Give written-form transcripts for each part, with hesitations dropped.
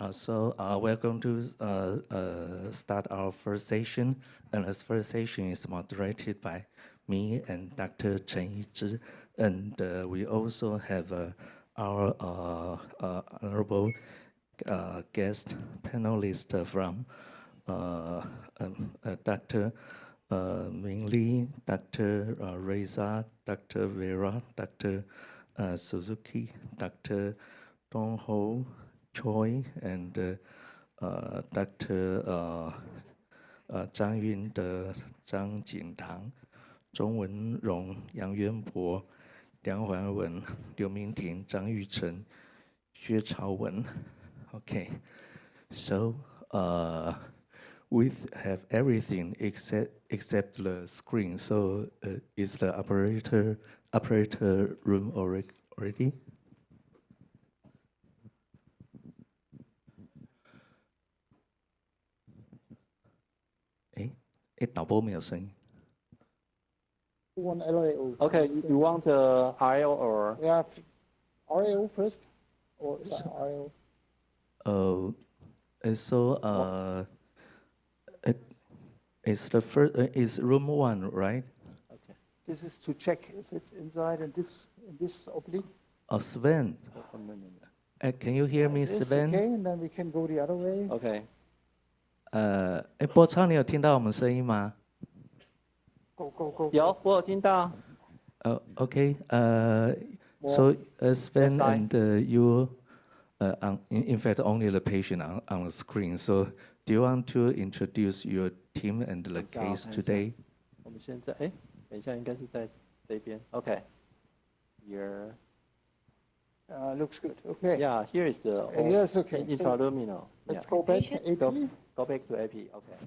Welcome to start our first session. And this first session is moderated by me and Dr. Chen Yizhi. And we also have our honorable guest panelist from Dr. Ming Li, Dr. Reza, Dr. Vera, Dr. Suzuki, Dr. Dong Ho, Choi, and Dr. 张云德、张景堂、钟文荣、杨渊博、梁环文、刘明婷、张玉成、薛朝文。Okay, so we have everything except the screen. So is the operator room already? 导播没有声音。One LAO. Okay, you want IO or? Yeah, RAO first, or RAO? It's the first. It's room 1, right? Okay. This is to check if it's inside in this oblique. Sven. Can you hear me, Sven? Okay, and then we can go the other way. Okay. 波超，你有听到我们声音吗？ Go. 有，我有听到。Okay. So Sven and you, in fact, only the patient on the screen. So do you want to introduce your team and the case today? 我们现在，等一下，应该是在这边。Okay. Here. Looks good. Okay. Yeah, here is the yes, okay. Intraluminal. Let's go back to AP. Go back to AP. Okay.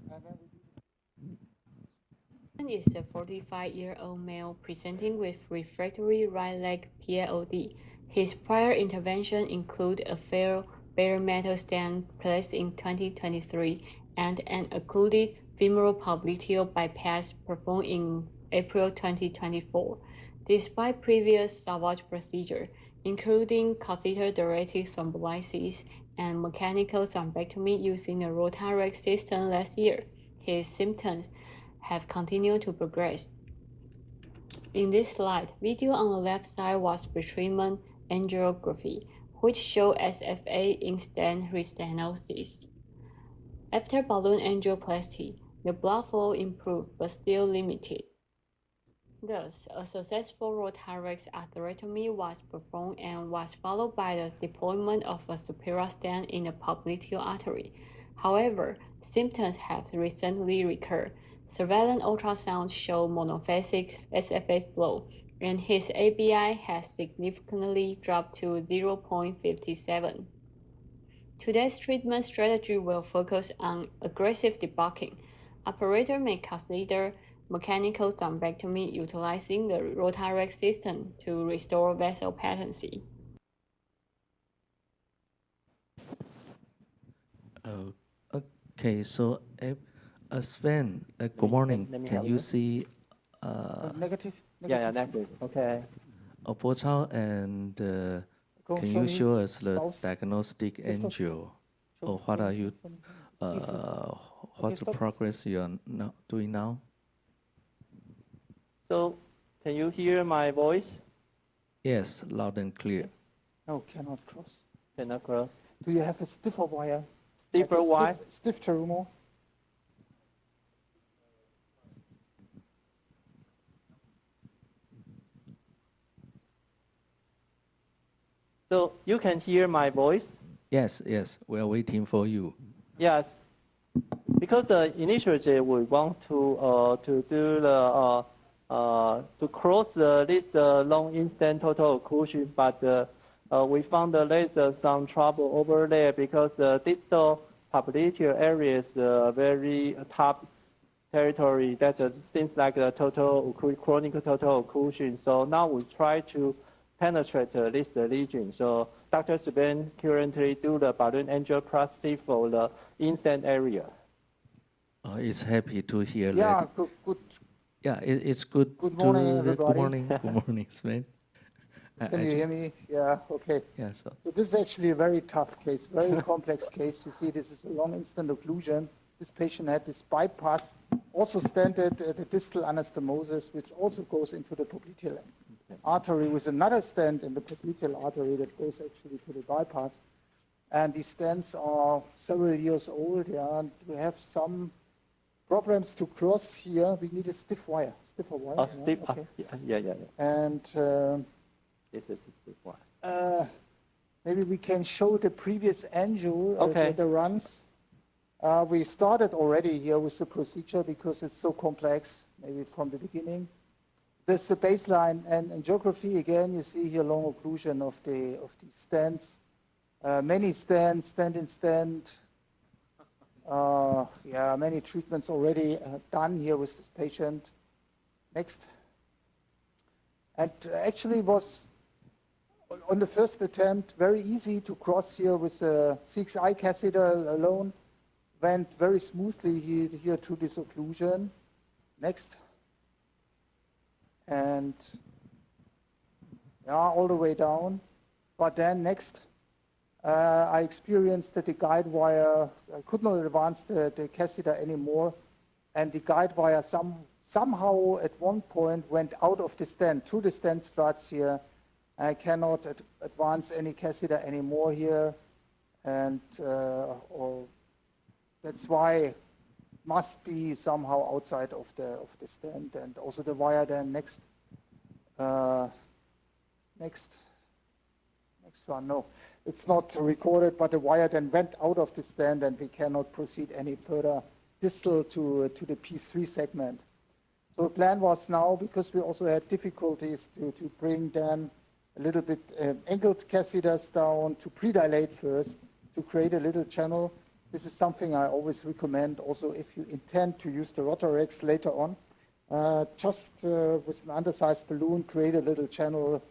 Is a 45-year-old male presenting with refractory right leg PLOD. His prior intervention include a failed bare metal stent placed in 2023 and an occluded femoral popliteal bypass performed in April 2024. Despite previous salvage procedure, including catheter-directed thrombolysis and mechanical thrombectomy using a Rotarex system last year, his symptoms have continued to progress. In this slide, video on the left side was pretreatment angiography, which showed SFA in stent restenosis. After balloon angioplasty, the blood flow improved but still limited. Thus, a successful Rotarex atherectomy was performed and was followed by the deployment of a superior stent in the popliteal artery. However, symptoms have recently recurred. Surveillance ultrasound showed monophasic SFA flow, and his ABI has significantly dropped to 0.57. Today's treatment strategy will focus on aggressive debulking. Operator may consider mechanical thrombectomy utilizing the Rotarex system to restore vessel patency. Okay, so Sven, good morning. Can you see? Negative? Yeah, negative. Okay. Po Chao, and can you show us the diagnostic angio? Or what are you? What's the progress you are doing now? So, can you hear my voice? Yes, loud and clear. No, cannot cross. Cannot cross. Do you have a stiffer wire? Stiffer wire? Stiff terumo? So you can hear my voice? Yes, we are waiting for you. Yes, because initially we want to do the to cross this long instant total occlusion, but we found there's some trouble over there because distal popliteal area is very top territory that seems like a chronic total occlusion. So now we try to penetrate this region. So Dr. Sven currently do the balloon angioplasty for the instant area. It's happy to hear that. Yeah, it's good. Good morning, everybody. Good morning, Sven. Can you hear me? Yeah, okay. Yeah, So this is actually a very tough case, very complex case. You see, this is a long instant occlusion. This patient had this bypass, also stented the distal anastomosis, which also goes into the popliteal artery with another stent in the popliteal artery that goes actually to the bypass. And these stents are several years old, yeah, and we have some problems to cross here. We need a stiffer wire. Oh, Yeah, stiff. okay. Yeah. And This is a stiff one. maybe we can show the previous angio, Okay. the runs. We started already here with the procedure because it's so complex, maybe from the beginning. This is the baseline and angiography. Again, you see here long occlusion of these stents. Many stents, stent in stent. Yeah, many treatments already done here with this patient. Next. And actually was, on the first attempt, very easy to cross here with a CXI catheter alone. Went very smoothly here to this occlusion. Next. And yeah, all the way down. But then next, I experienced that the guide wire, I could not advance the catheter anymore. And the guide wire somehow at one point went out of the stent, through the stent struts here. I cannot advance any catheter anymore here. And that's why must be somehow outside of the stent. And also the wire then next one. No, it's not recorded, but the wire then went out of the stent and we cannot proceed any further distal to the P3 segment. So the plan was now, because we also had difficulties to bring then a little bit angled catheters down, to predilate first, to create a little channel. This is something I always recommend also if you intend to use the Rotarex later on. Just with an undersized balloon, create a little channel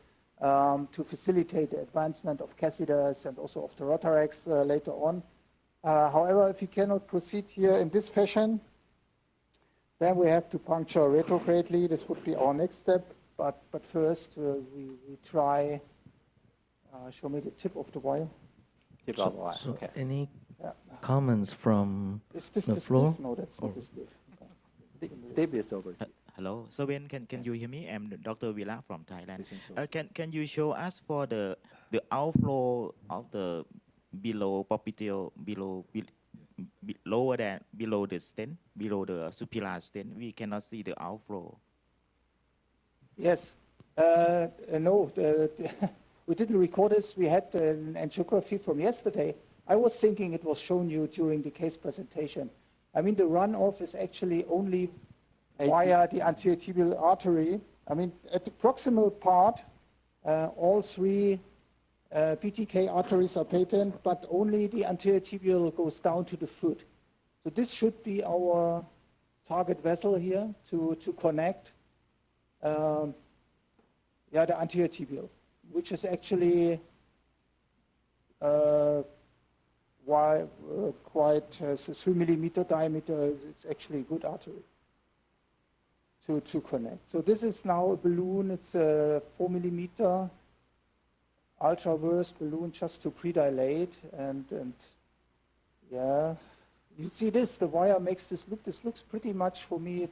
to facilitate the advancement of catheters and also of the Rotarex later on. However, if you cannot proceed here in this fashion, then we have to puncture retrogradely. This would be our next step. But first, we try, show me the tip of the wire. Tip of the wire. So Okay. any Yeah. comments from Is this the the floor? stiff? No, that's not the stiff. Stiff is over. Hello, so when can you hear me? I'm Dr. Vila from Thailand. Can you show us for the outflow of the below popliteal lower than below the stent, below the superior stent? We cannot see the outflow. Yes. No, we didn't record this. We had an angiography from yesterday. I was thinking it was shown you during the case presentation. I mean, the runoff is actually only via the anterior tibial artery. I mean, at the proximal part, all three BTK arteries are patent, but only the anterior tibial goes down to the foot. So this should be our target vessel here to connect the anterior tibial, which is actually quite 3 millimeter diameter. It's actually a good artery to connect. So this is now a balloon. It's a 4 millimeter ultraverse balloon just to predilate, and yeah, you see this. The wire makes this look. This looks pretty much for me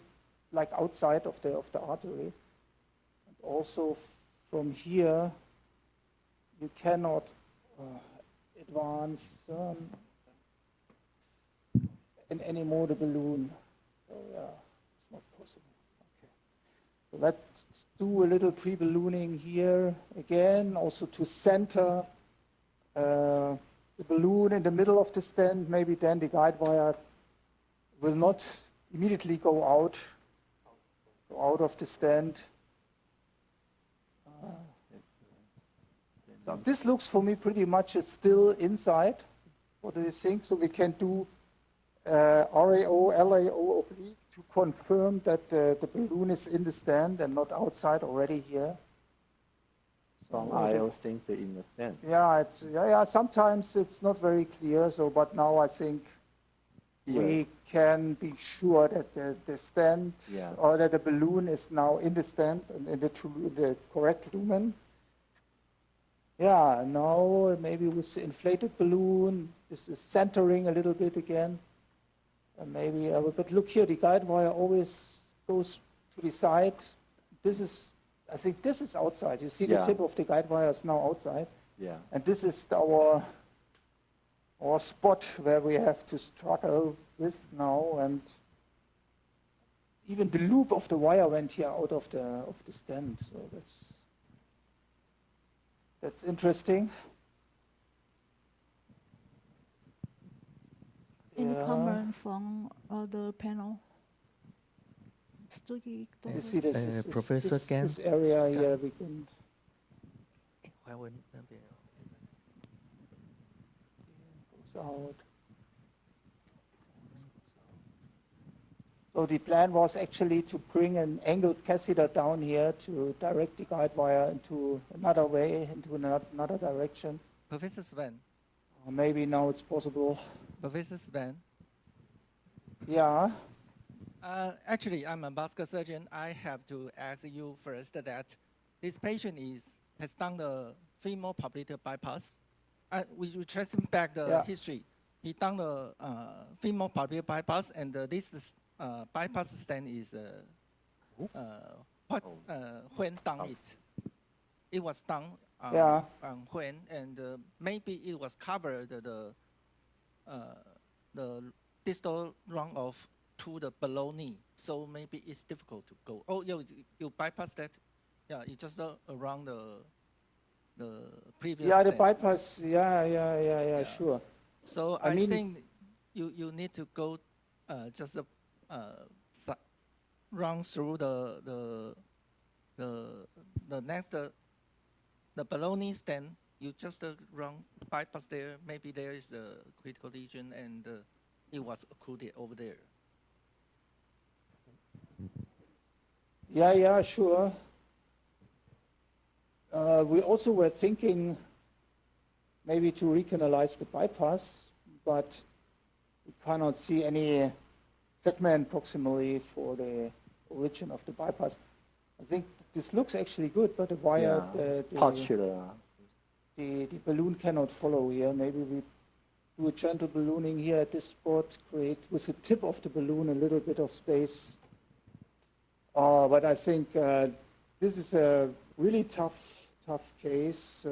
like outside of the artery. And also from here, you cannot advance in any more the balloon. So yeah, it's not possible. Okay. So let's do a little pre-ballooning here again, also to center the balloon in the middle of the stent. Maybe then the guide wire will not immediately go out of the stent. So this looks for me pretty much still inside. What do you think? So we can do RAO, LAO oblique to confirm that the balloon is in the stent and not outside already here. Some IO things are in the stent. Yeah, sometimes it's not very clear. So, but now I think we can be sure that the stent or that the balloon is now in the stent and in the correct lumen. Yeah, now maybe with the inflated balloon, this is centering a little bit again. And maybe, but look here, the guide wire always goes to the side. This is, I think this is outside. You see the Yeah. tip of the guide wire is now outside. Yeah. And this is our spot where we have to struggle with now. And even the loop of the wire went here out of the stand. So that's interesting. Any Yeah. comment from other panel? Study You see this, Professor Ken. this area here, we can. Goes out. So the plan was actually to bring an angled catheter down here to direct the guide wire into another way, into another direction. Professor Sven, Or maybe now it's possible. Professor Sven. Yeah. Actually, I'm a vascular surgeon. I have to ask you first that this patient has done the femoral popliteal bypass. We trace back the Yeah. history. He done the femoral popliteal bypass, and this bypass stent is when done it. It was done Yeah. when, and maybe it was covered the distal run off to the below knee, so maybe it's difficult to go. Oh, you bypass that? Yeah, you just around the previous. Yeah, the stent. bypass. Yeah, sure. So I I mean- think you need to go just run through the next the below knee stent. You just run bypass there. Maybe there is the critical lesion and it was occluded over there. Yeah, sure. We also were thinking maybe to recanalize the bypass, but we cannot see any segment proximally for the origin of the bypass. I think this looks actually good, but the wire, Postular. the balloon cannot follow here. Maybe we do a gentle ballooning here at this spot, create with the tip of the balloon a little bit of space. But I think this is a really tough case,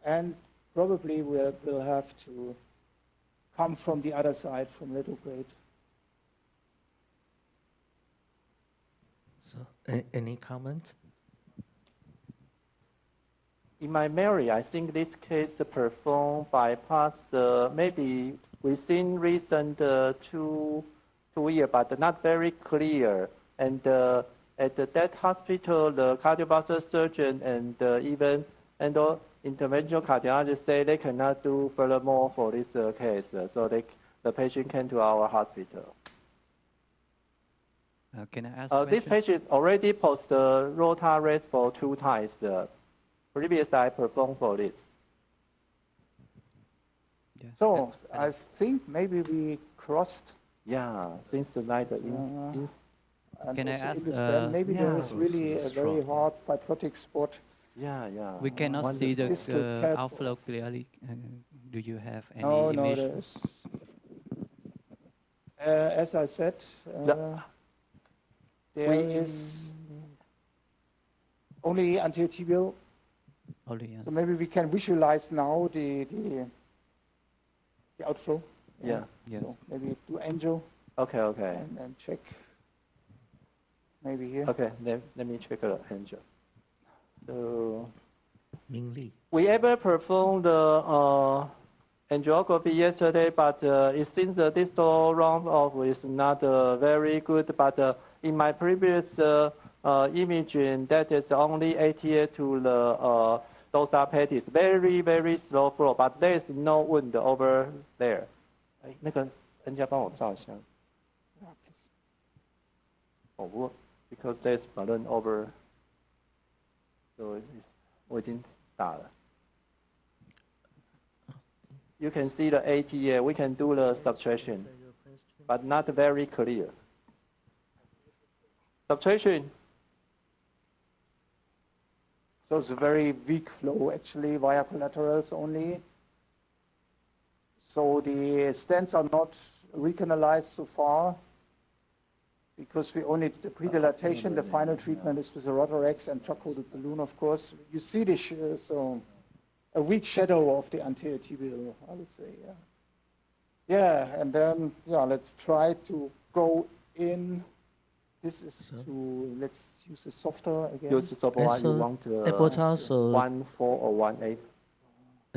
and probably we'll have to come from the other side, from little grade. So, any comments? In my memory, I think this case performed bypass maybe within recent 2 years, but not very clear. And at that hospital, the cardiovascular surgeon and even interventional cardiologist say they cannot do furthermore for this case. So the patient came to our hospital. Can I ask This patient already post rota race for 2 times. Previous I performed for this. Yeah. So I think maybe we crossed. Yeah, since the night. And Can I also ask, in the stand, maybe there yeah. is really a very hard fibrotic spot. Yeah. We cannot see the Distal cap. outflow clearly. Do you have any No, image? there's. As I said, there is only anterior tibial. Only, So maybe we can visualize now the outflow. Yeah. Yes. So maybe do angio Okay. and check. Maybe here. Okay, let me check the angel. So Ming Li. we ever performed the angiography yesterday, but it seems the distal round off is not very good. But in my previous imaging, that is only ATA to the dorsal pedis, very, very slow flow, but there is no wound over there. 哎，那个人家帮我照一下。哦，because there's balloon over. So 我已经打了。You can see the ATA. We can do the subtraction, but not very clear. Subtraction. So it's a very weak flow actually via collaterals only. So the stents are not recanalized so far because we only did the pre-dilatation. The final treatment is with the Rotarex and drug-coated balloon, of course. You see this, so a weak shadow of the anterior tibial, I would say, yeah. Yeah, and then, yeah, let's try to go in. This is let's use the softer again. Use the softer one, you want 1.4 or 1.8.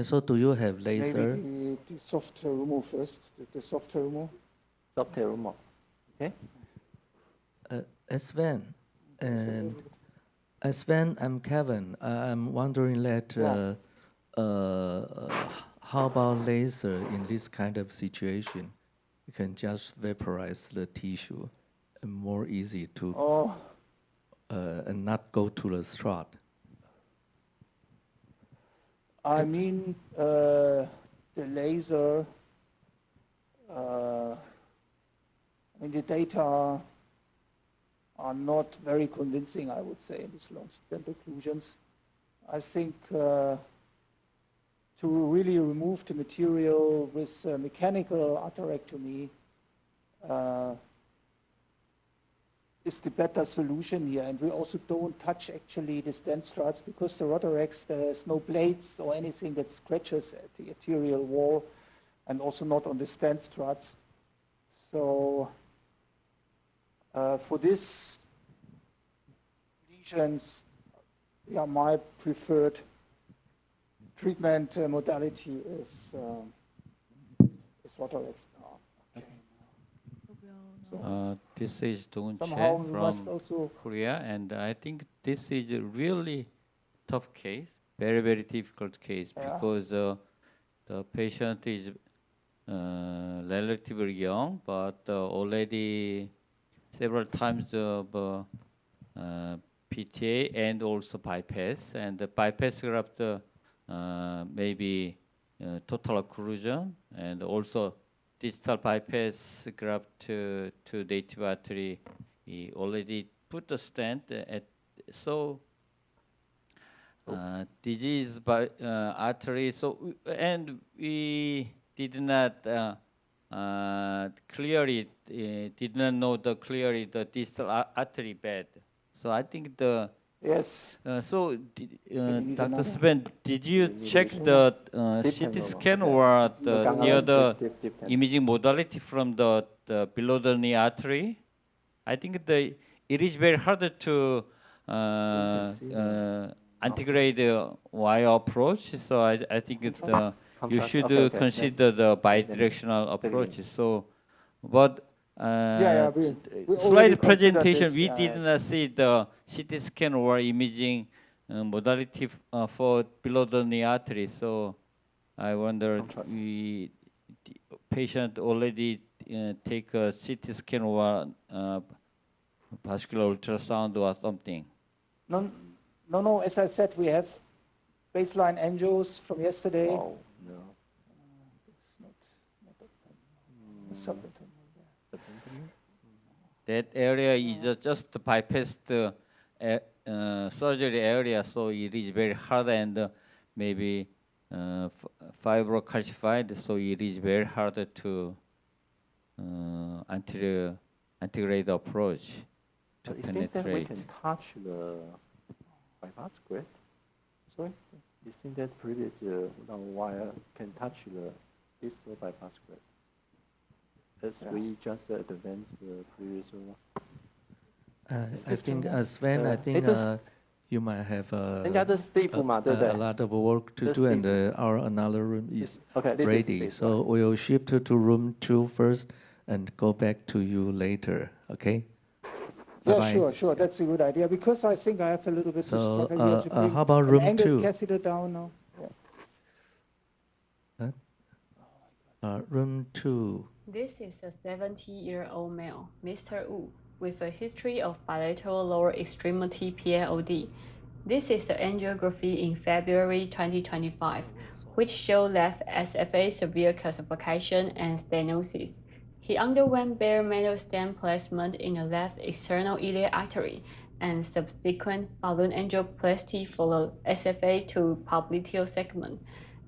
So do you have laser? Maybe the soft removal first, the soft removal. Soft removal, okay. Sven, and Sven, I'm Kevin. I'm wondering that how about laser in this kind of situation? You can just vaporize the tissue, and more easy to and not go to the strut. I mean, the laser. I mean, the data are not very convincing, I would say, in these long stent occlusions. I think to really remove the material with mechanical atherectomy is the better solution here. And we also don't touch actually the stent struts because the Rotarex, there's no blades or anything that scratches at the arterial wall and also not on the stent struts. So for this lesions, yeah, my preferred treatment modality is Rotarex now. Okay. This is Dong Somehow Chen we must from also Korea, and I think this is a really tough case, very, very difficult case, because the patient is relatively young, but already several times of PTA and also bypass, and the bypass graft maybe total occlusion, and also distal bypass graft to native artery. He already put the stent at disease by artery. So and we did not clearly did not know clearly the distal artery bed. So I think the yes. Dr. Sven, did you check the CT scan or the other imaging modality from the below the knee artery? I think it is very hard to integrate the wire approach. So I think you should consider the bidirectional approach. So, but we slide presentation, we did not see the CT scan or imaging modality for below the knee artery. So I wonder the patient already take a CT scan or vascular ultrasound or something. No. As I said, we have baseline angios from yesterday. Oh, no. That area is just bypassed surgery area, so it is very hard and maybe fibrocalcified, so it is very hard to integrate the approach to you penetrate. think that we can touch the bypass graft? Sorry? You think that previous wire can touch the distal bypass graft? As we just advanced the previous one. I think, Sven, I think you might have a lot of work to do, and our another room is ready. So we'll shift to room 2 first and go back to you later, okay? Yeah, Bye-bye. sure. That's a good idea, because I think I have a little bit to struggle here to bring how about room 2? Catheter down now. Yeah. Room 2. This is a 70-year-old male, Mr. Wu, with a history of bilateral lower extremity PLOD. This is the angiography in February 2025, which showed left SFA severe calcification and stenosis. He underwent bare metal stent placement in the left external iliac artery and subsequent balloon angioplasty for the SFA to popliteal segment.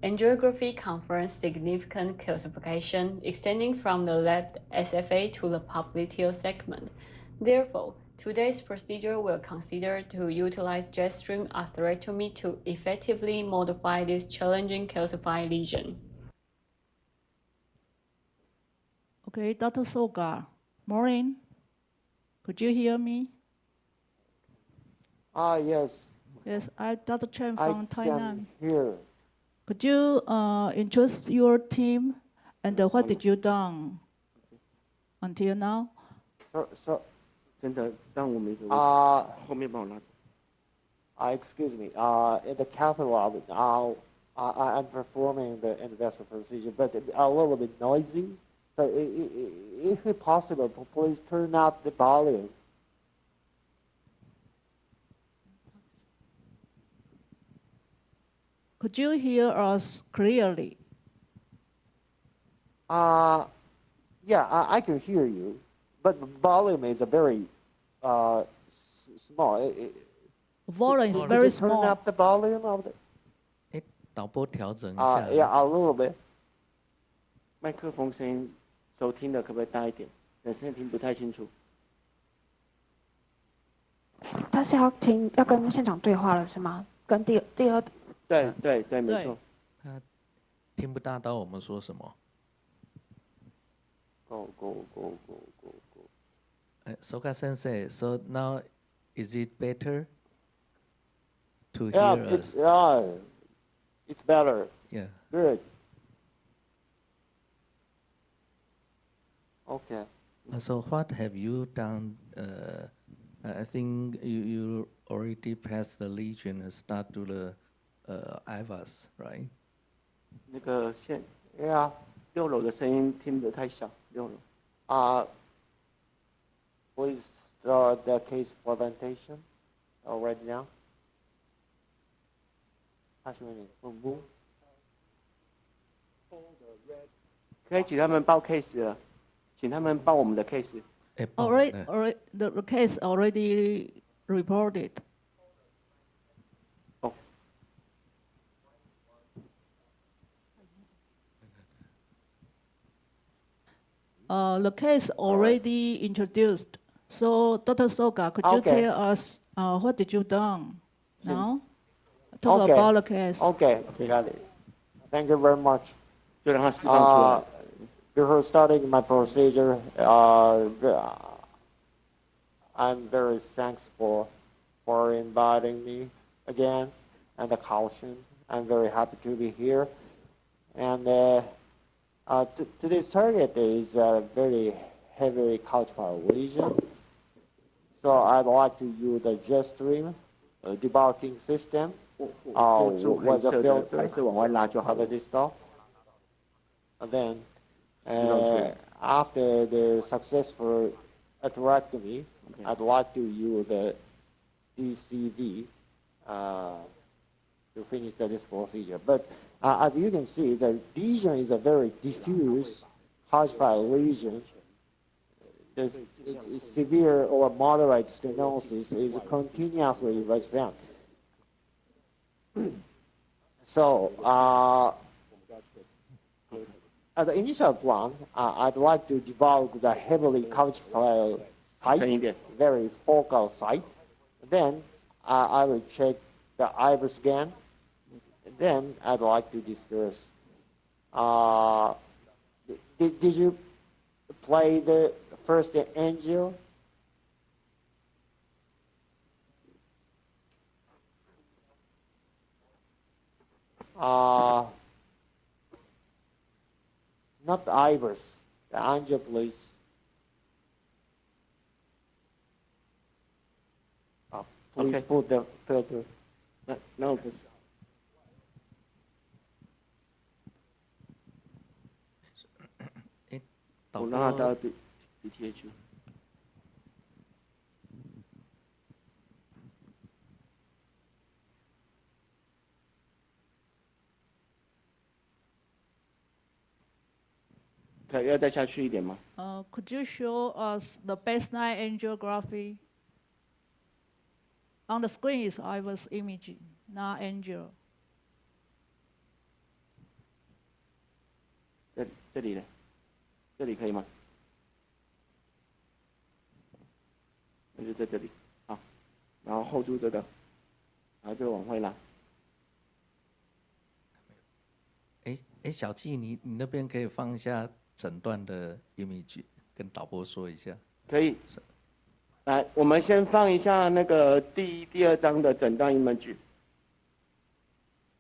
Angiography confirms significant calcification extending from the left SFA to the popliteal segment. Therefore, today's procedure will consider to utilize jet stream atherectomy to effectively modify this challenging calcified lesion. Okay, Dr. Soga, Maureen, could you hear me? Yes. Yes, Dr. Chen I from Tainan. can hear. Could you introduce your team and what did you done until now?真的让我们后面帮我拉走。Excuse me. In the catalog now, I'm performing the endovascular procedure, but a little bit noisy. So, if it's possible, please turn up the volume. Could you hear us clearly? Yeah, I can hear you, but the volume is a very small. Volume is Could very you turn small. up the volume of the? 导播调整一下。Yeah, a little bit. 麦克风声音收听的可不可以大一点？有声音听不太清楚。他是要跟现场对话了是吗？跟第二。对，没错。他听不大到我们说什么。Go. Soga Sensei, so now is it better to Yeah, hear us? It's better. Yeah. Good. Okay. So what have you done? I think you already passed the lesion and start to the IVAS, right? 那个Yeah. 6楼的声音听得太小，6楼。Please start the case presentation right now. 可以请他们报 case 了，请他们报我们的 case。Already, the case already reported. The case already introduced. So, Dr. Soga, could you tell us what did you done now? Talk about the case. Okay, got it. Thank you very much. 就让它释放出来。Before starting my procedure, I'm very thankful for inviting me again and the caution. I'm very happy to be here. And today's target is a very heavy cultural lesion. So I'd like to use the jet stream debarking system with a filter at the distal. And then after the successful atherectomy, I'd like to use the DCD to finish this procedure. But as you can see, the lesion is a very diffuse calcified lesion. It's severe or moderate stenosis is continuously recurrent. So as the initial plan, I'd like to develop the heavily calcified site, very focal site. Then I will check the IVR scan. Then I'd like to discuss. Did you play the first angio? Not the IVRs, the angio, please. Please put the filter. No, this. 我让他到BTH。可要再下去一点吗？ Could you show us the baseline angiography? on the screen is Ivor's image, not Angel. 这里呢？这里可以吗？那就在这里，好，然后 hold 住这个，然后就往回拉。小纪，你那边可以放一下诊断的 image， 跟导播说一下。可以。来，我们先放一下那个第二张的诊断 image。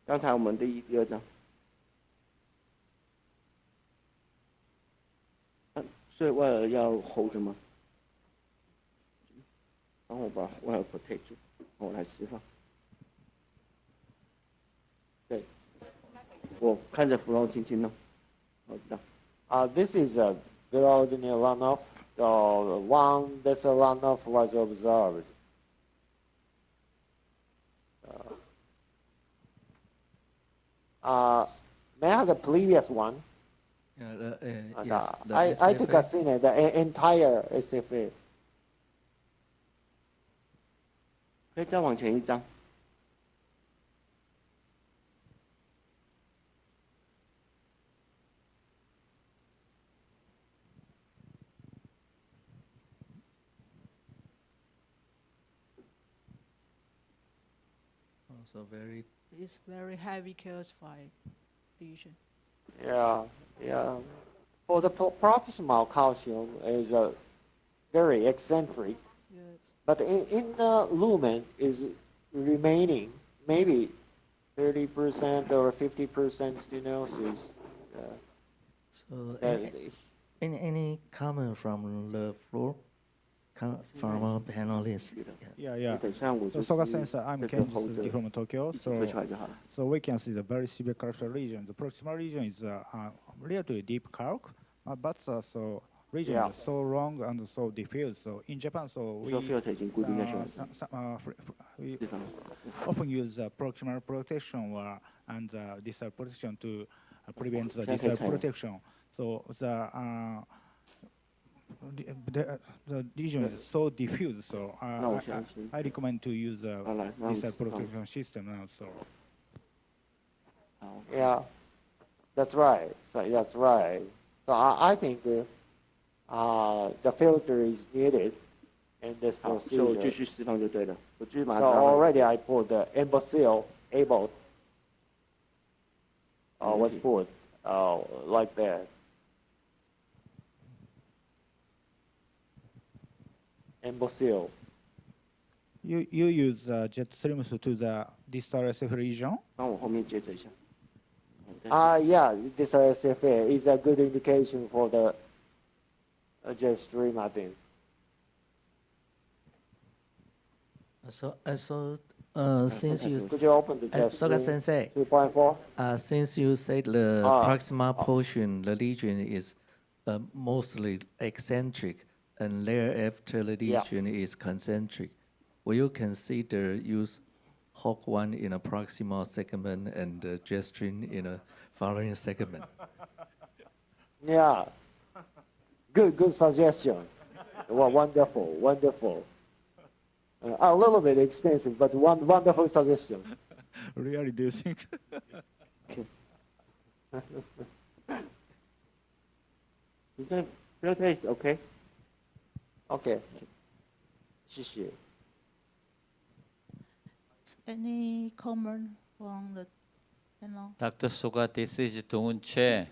刚才我们第二张。所以威尔要 hold 着吗？然后我把威尔 protect 住，我来释放。对，我看着芙蓉轻轻弄，我知道。This is a Viral runoff. One vessel runoff was observed. May I have the previous one? Yes, I took a scene the entire SFA. 可以再往前一张。So very. It's very heavy calcified lesion. Yeah. For the proximal calcium is very eccentric. Yes. But in the lumen is remaining maybe 30% or 50% stenosis. So any comment from the floor? From our panelists. Yeah. So Soga Sensei, I'm Kenji from Tokyo. So we can see the very severe cardiac region. The proximal region is relatively deep calc, but so region is so long and so diffuse. So in Japan, we often use proximal protection and distal protection to prevent the distal protection. So the region is so diffuse, so I recommend to use this protection system now. So yeah, that's right. So I think the filter is needed in this procedure. So already I put the imbecile able was put like that. Imbecile. You use jet streams to the distal SF region? Yeah, distal SFA is a good indication for the jet stream, I think. So since you could you open the jet Soga stream? Sensei, 2.4. Since you said the proximal portion, the region is mostly eccentric, and thereafter the region is concentric. Will you consider use HOC1 in a proximal segment and gestrin in a following segment? Yeah, good suggestion. Well, wonderful. A little bit expensive, but wonderful suggestion. Really, do you think? Filter is okay. Okay. 谢谢. Any comment from the panel? Dr. Soga, this is Dong-un Che.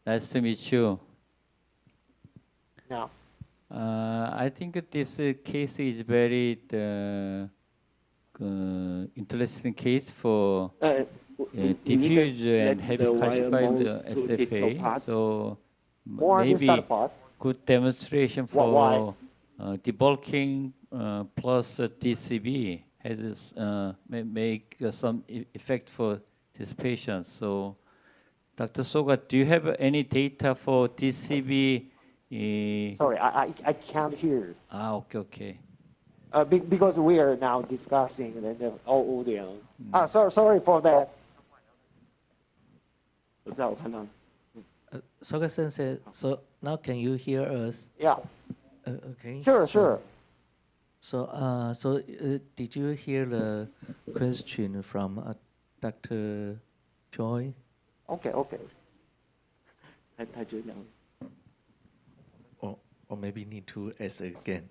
Nice to meet you. Yeah. I think this case is very interesting case for diffuse and heavy calcified SFA. So maybe good demonstration for debulking plus DCB has make some effect for this patient. So, Dr. Soga, do you have any data for DCB? Sorry, I can't hear. Okay. Because we are now discussing the audio. Sorry for that. Soga Sensei, so now can you hear us? Yeah. Okay. Sure. So, did you hear the question from Dr. Choi? Okay. Or maybe need to ask again.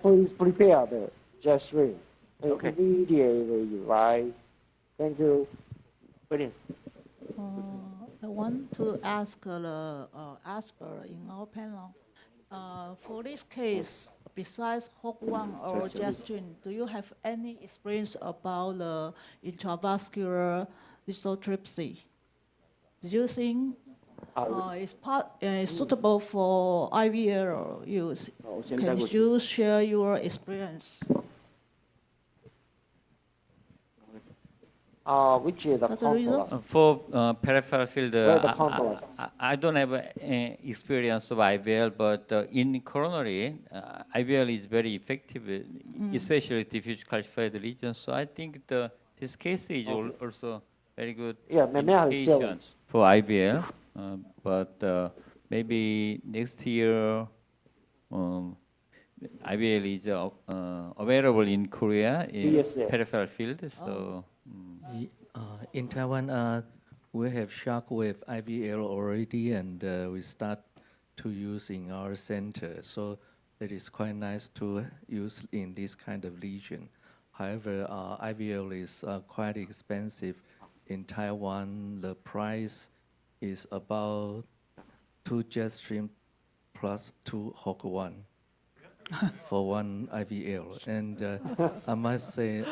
Please prepare the jet stream. Okay. Immediately, right? Thank you. Brilliant. I want to ask the expert in our panel. For this case, besides HOC1 or jet stream, do you have any experience about the intravascular lithotripsy? Do you think it's suitable for IVL use? Can you share your experience? Which is the contrast? For peripheral field, I don't have experience of IVL, but in coronary, IVL is very effective, especially diffuse calcified lesions. So I think this case is also very good indication for IVL. But maybe next year, IVL is available in Korea in peripheral field. So. In Taiwan, we have shockwave IVL already, and we start to use in our center. So it is quite nice to use in this kind of lesion. However, IVL is quite expensive. In Taiwan, the price is about 2 jet stream plus 2 HOC1 for one IVL, and I must say,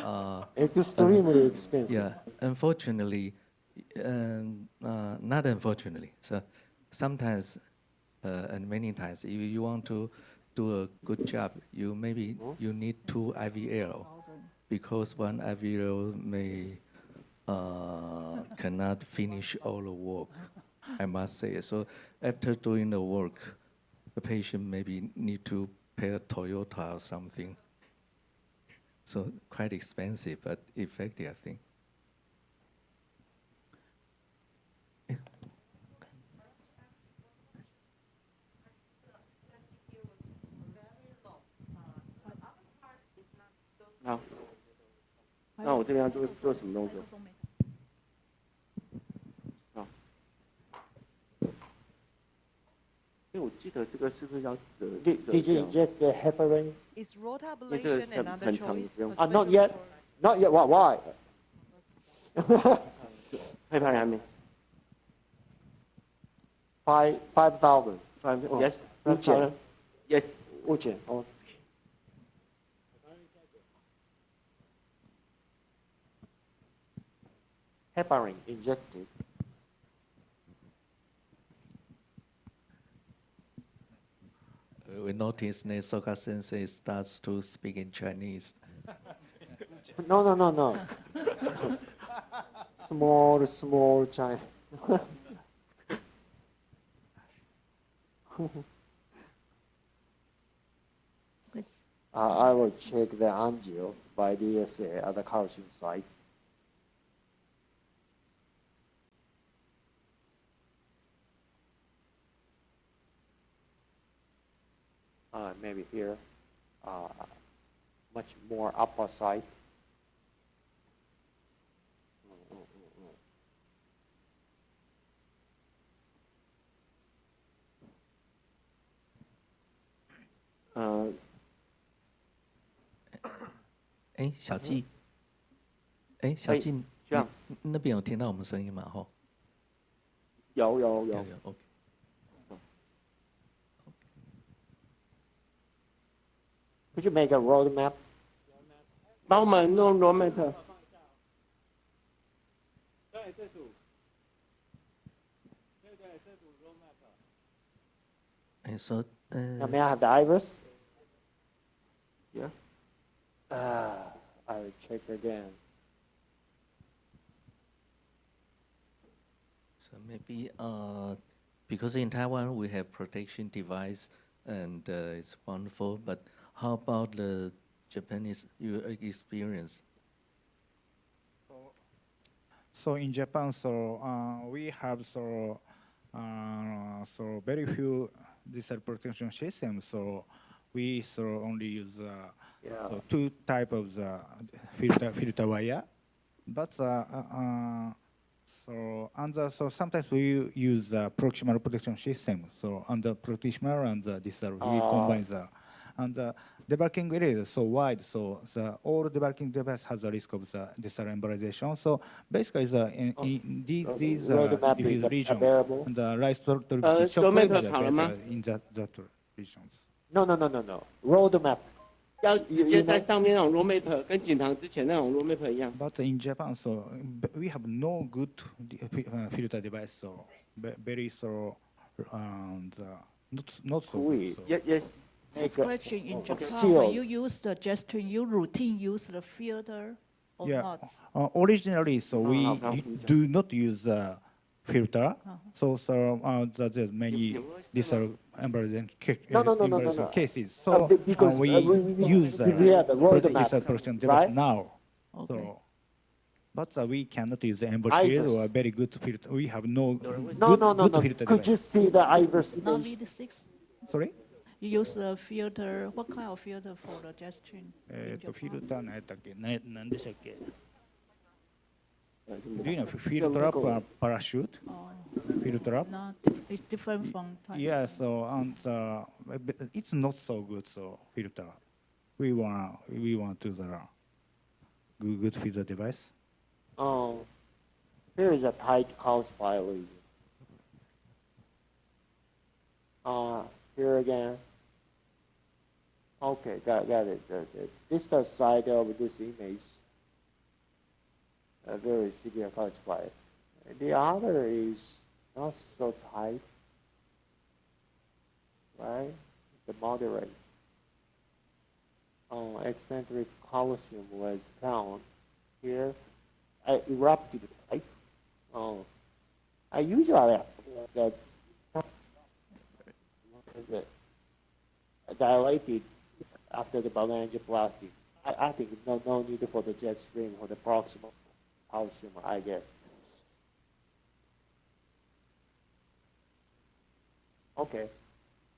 it's extremely expensive. Yeah, unfortunately, not unfortunately. So sometimes, and many times, if you want to do a good job, you need 2 IVL, because one IVL may cannot finish all the work. I must say. So after doing the work, the patient maybe need to pay a Toyota or something. So quite expensive, but effective, I think.好，那我这边要做什么动作？好，因为我记得这个是不是要折？Did you inject the heparin? Is rotor ablation another choice? Not yet. Not yet. Why? Heparin, I mean. 5,000. Yes. 5,000. Yes. 5,000. Oh. Heparin injected. We notice Soka Sensei starts to speak in Chinese. No. Small China. I will check the angio by DSA at the calcium site. Maybe here, much more upper side. Hey, 小纪，小纪，那边有听到我们声音吗？吼。有。OK。Could you make a road map? 帮我们弄 road map。对，这组。对，这组 road map。So, may I have the iris? Yeah. I will check again. So maybe because in Taiwan we have protection device and it's wonderful, but how about the Japanese experience? So in Japan, we have very few this protection system. So we only use so 2 types of the filter wire, but so sometimes we use proximal protection system. So under proximal and this we combine the and the debarking area is so wide, so all debarking device has a risk of this embolization. So basically, in these diffuse region, and the right shock waves in that regions. No. Roadmap. 要直接在上面那种 roadmap 跟锦堂之前那种 roadmap 一样。But in Japan, so we have no good filter device, so very and not so good. Yes. Question in Japan, when you use the Jetstream, you routine use the filter or not? Originally, so we do not use filter. So there's many embarrassing cases. So we use this protection device now. So, but we cannot use the amber shield or very good filter. We have no good filter device. Could you see the Iverson? Sorry? You use a filter. What kind of filter for the Jetstream? Filter 何でしたっけ? Do you know filter trap parachute? Filter trap? No, it's different from type. Yeah, so and it's not so good. So filter, we want to the good filter device. Oh, here is a tight house file. Here again. Okay, got it. This is the side of this image. A very severe couch fire. The other is not so tight, right? The moderate. Eccentric calcium was found here. Erupted type. I usually dilated after the balloangioplasty. I think no need for the Jetstream or the proximal calcium, I guess. Okay,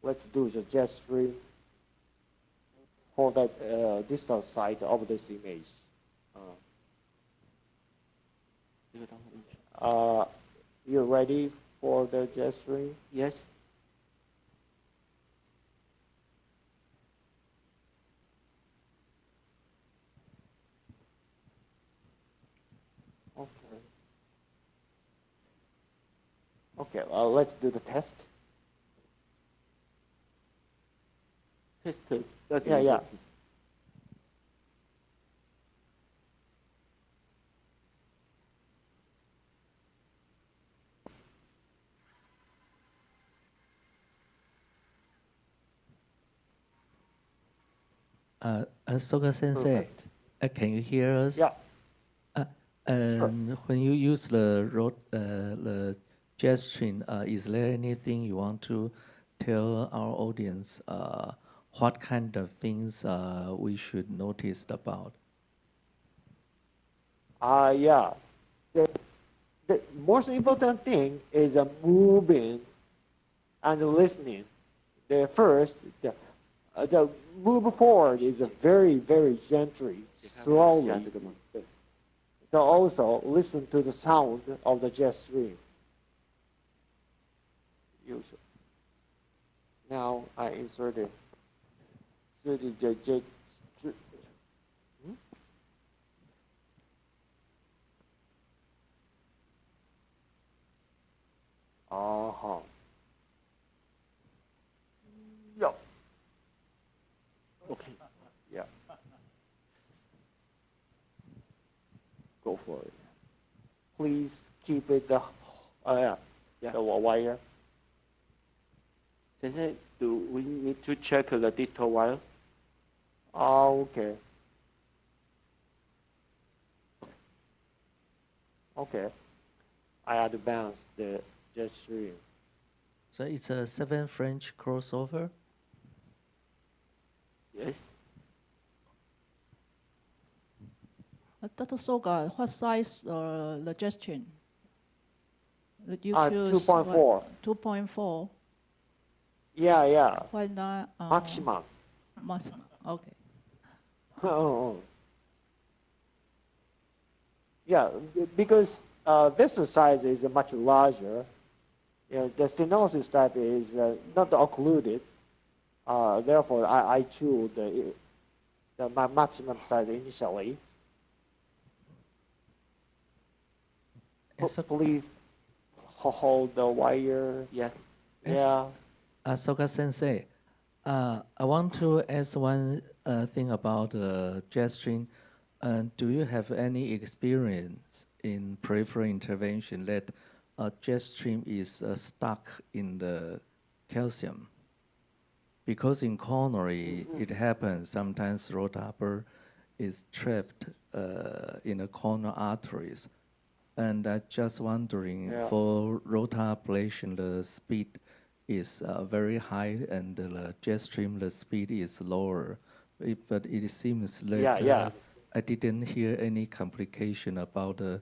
let's do the Jetstream for that distal side of this image. You ready for the Jetstream? Yes. Okay, let's do the test. Test. Yeah. Soga Sensei, can you hear us? Yeah. And when you use the Jetstream, is there anything you want to tell our audience? What kind of things we should notice about? Yeah. The most important thing is moving and listening. The move forward is very, very gently, slowly. So also listen to the sound of the Jetstream. Now I inserted the Jetstream. Yeah. Okay. Yeah. Go for it. Please keep it the wire. Sensei, do we need to check the distal wire? Okay. Okay. I advanced the Jetstream. So it's a 7 French crossover? Yes. Dr. Soga, what size the Jetstream? You choose 2.4. 2.4. Yeah. Why not? Maximum. Maximum. Okay. Oh. Yeah, because vessel size is much larger. The stenosis type is not occluded. Therefore, I choose my maximum size initially. Please hold the wire. Yes. Yeah. Soga Sensei, I want to ask one thing about jet stream. Do you have any experience in peripheral intervention that a jet stream is stuck in the calcium? Because in coronary, it happens sometimes rotabr is trapped in the coronary arteries. And I'm just wondering, for rotablation, the speed is very high, and the jet stream, the speed is lower. But it seems that I didn't hear any complication about the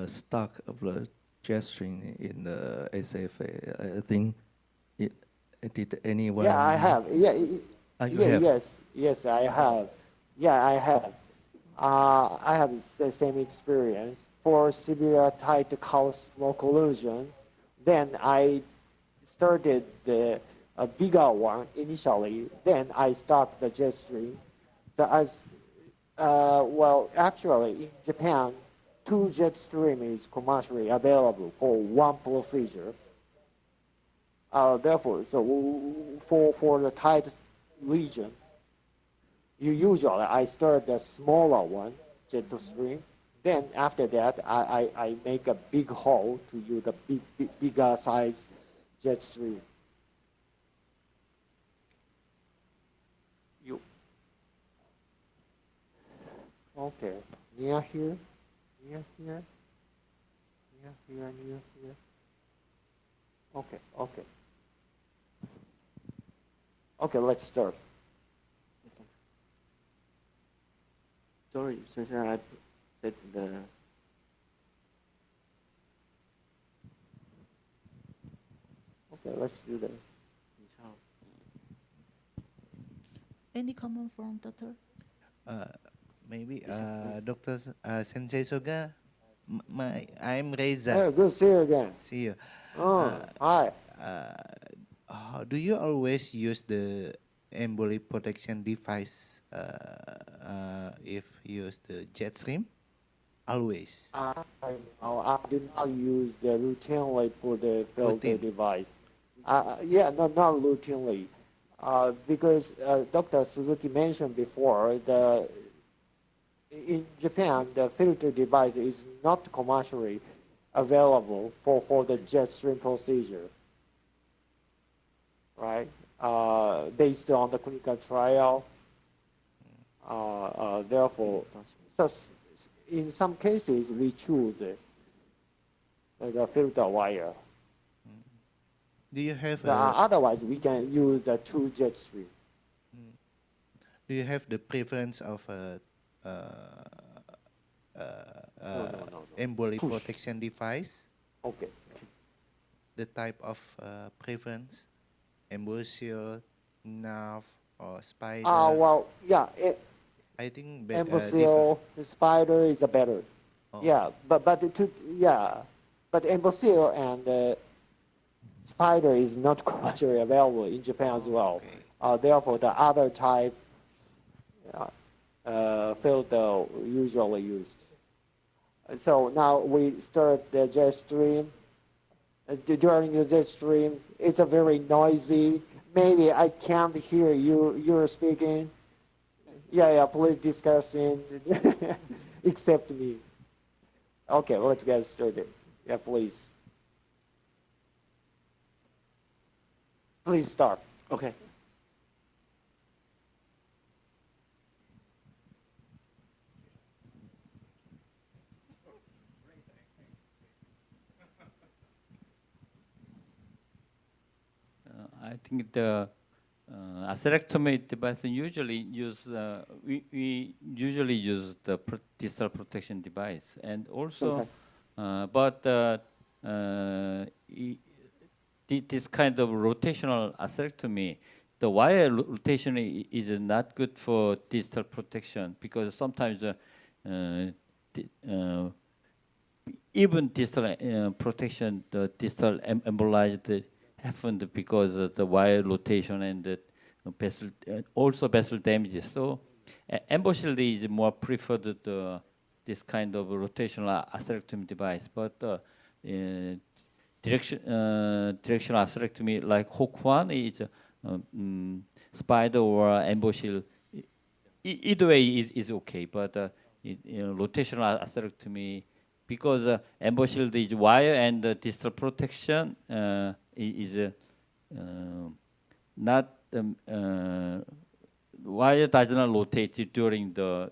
stuck of the jet stream in the SFA. I think did anyone? Yeah, I have. Yes, I have. Yeah, I have. I have the same experience for severe tight calcium occlusion. Then I started the bigger one initially. Then I stopped the jet stream. So actually in Japan, 2 jet stream is commercially available for one procedure. Therefore, so for the tight region, I start the smaller one, jet stream. Then after that, I make a big hole to use the bigger size jet stream. Okay, near here. Okay, let's start. Sorry, since I said the. Okay, let's do that. Any comment from Doctor? Maybe Dr. Sensei Soga. I'm Reza. Hey, good to see you again. See you. Hi. Do you always use the embolic protection device if you use the jet stream? Always. I do not use the routinely for the filter device. Not routinely. Because Dr. Suzuki mentioned before, in Japan, the filter device is not commercially available for the jet stream procedure, right? Based on the clinical trial. Therefore, so in some cases, we choose the filter wire. Do you have? Otherwise, we can use the 2 jet stream. Do you have the preference of embolic protection device? Okay. The type of preference, Embosio, NAV, or Spider? I think Embosio, the Spider is a better. Oh. Yeah, but Embosio and Spider is not commercially available in Japan as well. Okay. Therefore, the other type filter usually used. So now we start the jet stream. During the jet stream, it's a very noisy. Maybe I can't hear you're speaking. Yeah, please discuss it. Except me. Okay, let's get started. Yeah, please. Please start. Okay. I think the atherectomy device usually use we usually use the distal protection device, and also, but this kind of rotational atherectomy, the wire rotation is not good for distal protection because sometimes even distal protection, the distal embolized happened because of the wire rotation and the vessel, also vessel damages. So EmboShield is more preferred this kind of rotational atherectomy device, but directional atherectomy like HOOK1 is spider or EmboShield. Either way is okay, but rotational atherectomy, because EmboShield is wire and the distal protection is not wire does not rotate during the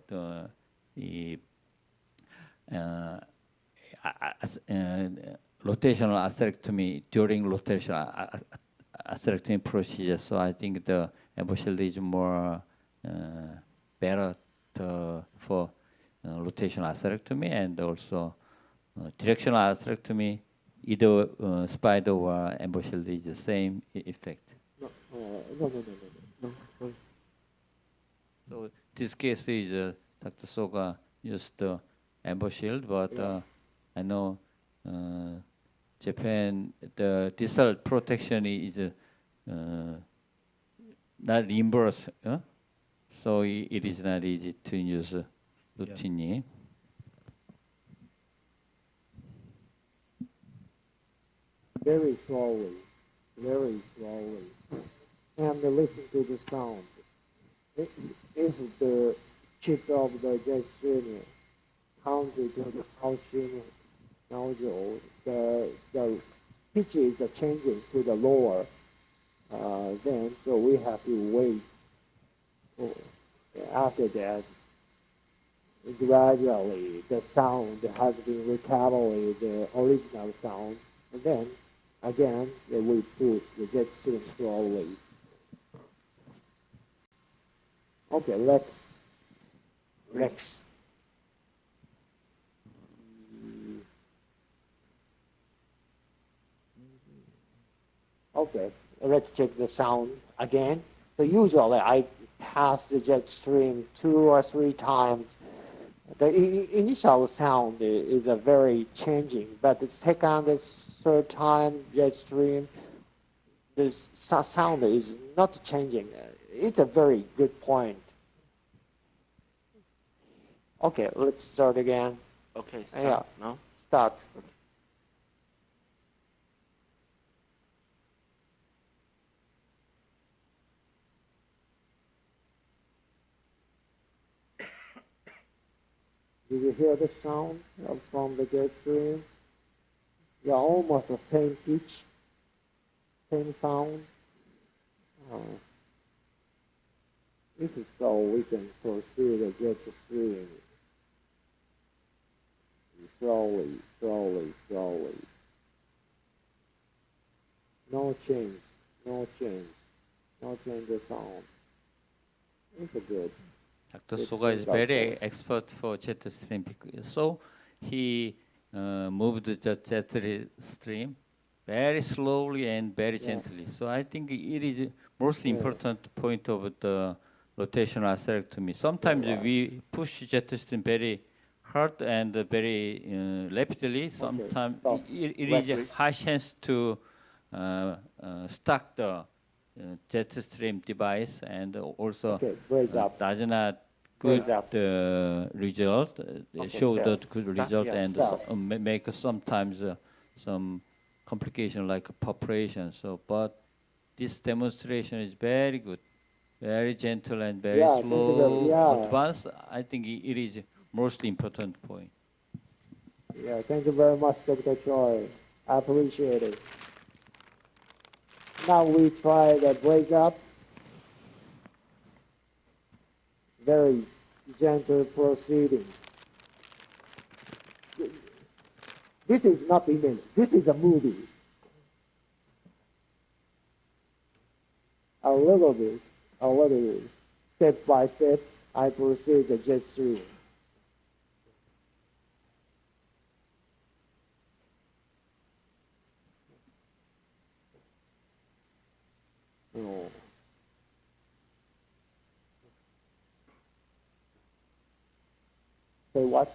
rotational atherectomy during rotational atherectomy procedure. So I think the EmboShield is more better for rotational atherectomy and also directional atherectomy. Either spider or EmboShield is the same effect. No. So this case is Dr. Soga used EmboShield, but I know Japan, the distal protection is not reimbursed, so it is not easy to use routinely. Very slowly, and listen to the sound. If the tip of the jet stream counted to the outstream nodule, the pitch is changing to the lower, then so we have to wait. After that, gradually the sound has been recalibrated, the original sound, and then again we put the jet stream slowly. Okay, let's okay, let's check the sound again. So usually I pass the jet stream 2 or 3 times. The initial sound is a very changing, but the second, the third time jet stream, the sound is not changing. It's a very good point. Okay, let's start again. Okay, start yeah. now. Start. Did you hear the sound from the jet stream? They're almost the same pitch, same sound. If so, we can proceed the jet stream. Slowly. No change the sound. It's good. Dr. Soga is very expert for jet stream, so he moved the jet stream very slowly and very gently. So I think it is most important point of the rotational atherectomy. Sometimes we push jet stream very hard and very rapidly. Sometimes it is a high chance to stuck the jet stream device and also does not good result, show the good result and make sometimes some complication like perforation. So, but this demonstration is very good, very gentle and very slow, advanced. I think it is most important point. Yeah, thank you very much, Dr. Choi. I appreciate it. Now we try the brace up. Very gentle proceeding. This is not image. This is a movie. A little bit, step by step, I proceed the jet stream. Oh. Say what?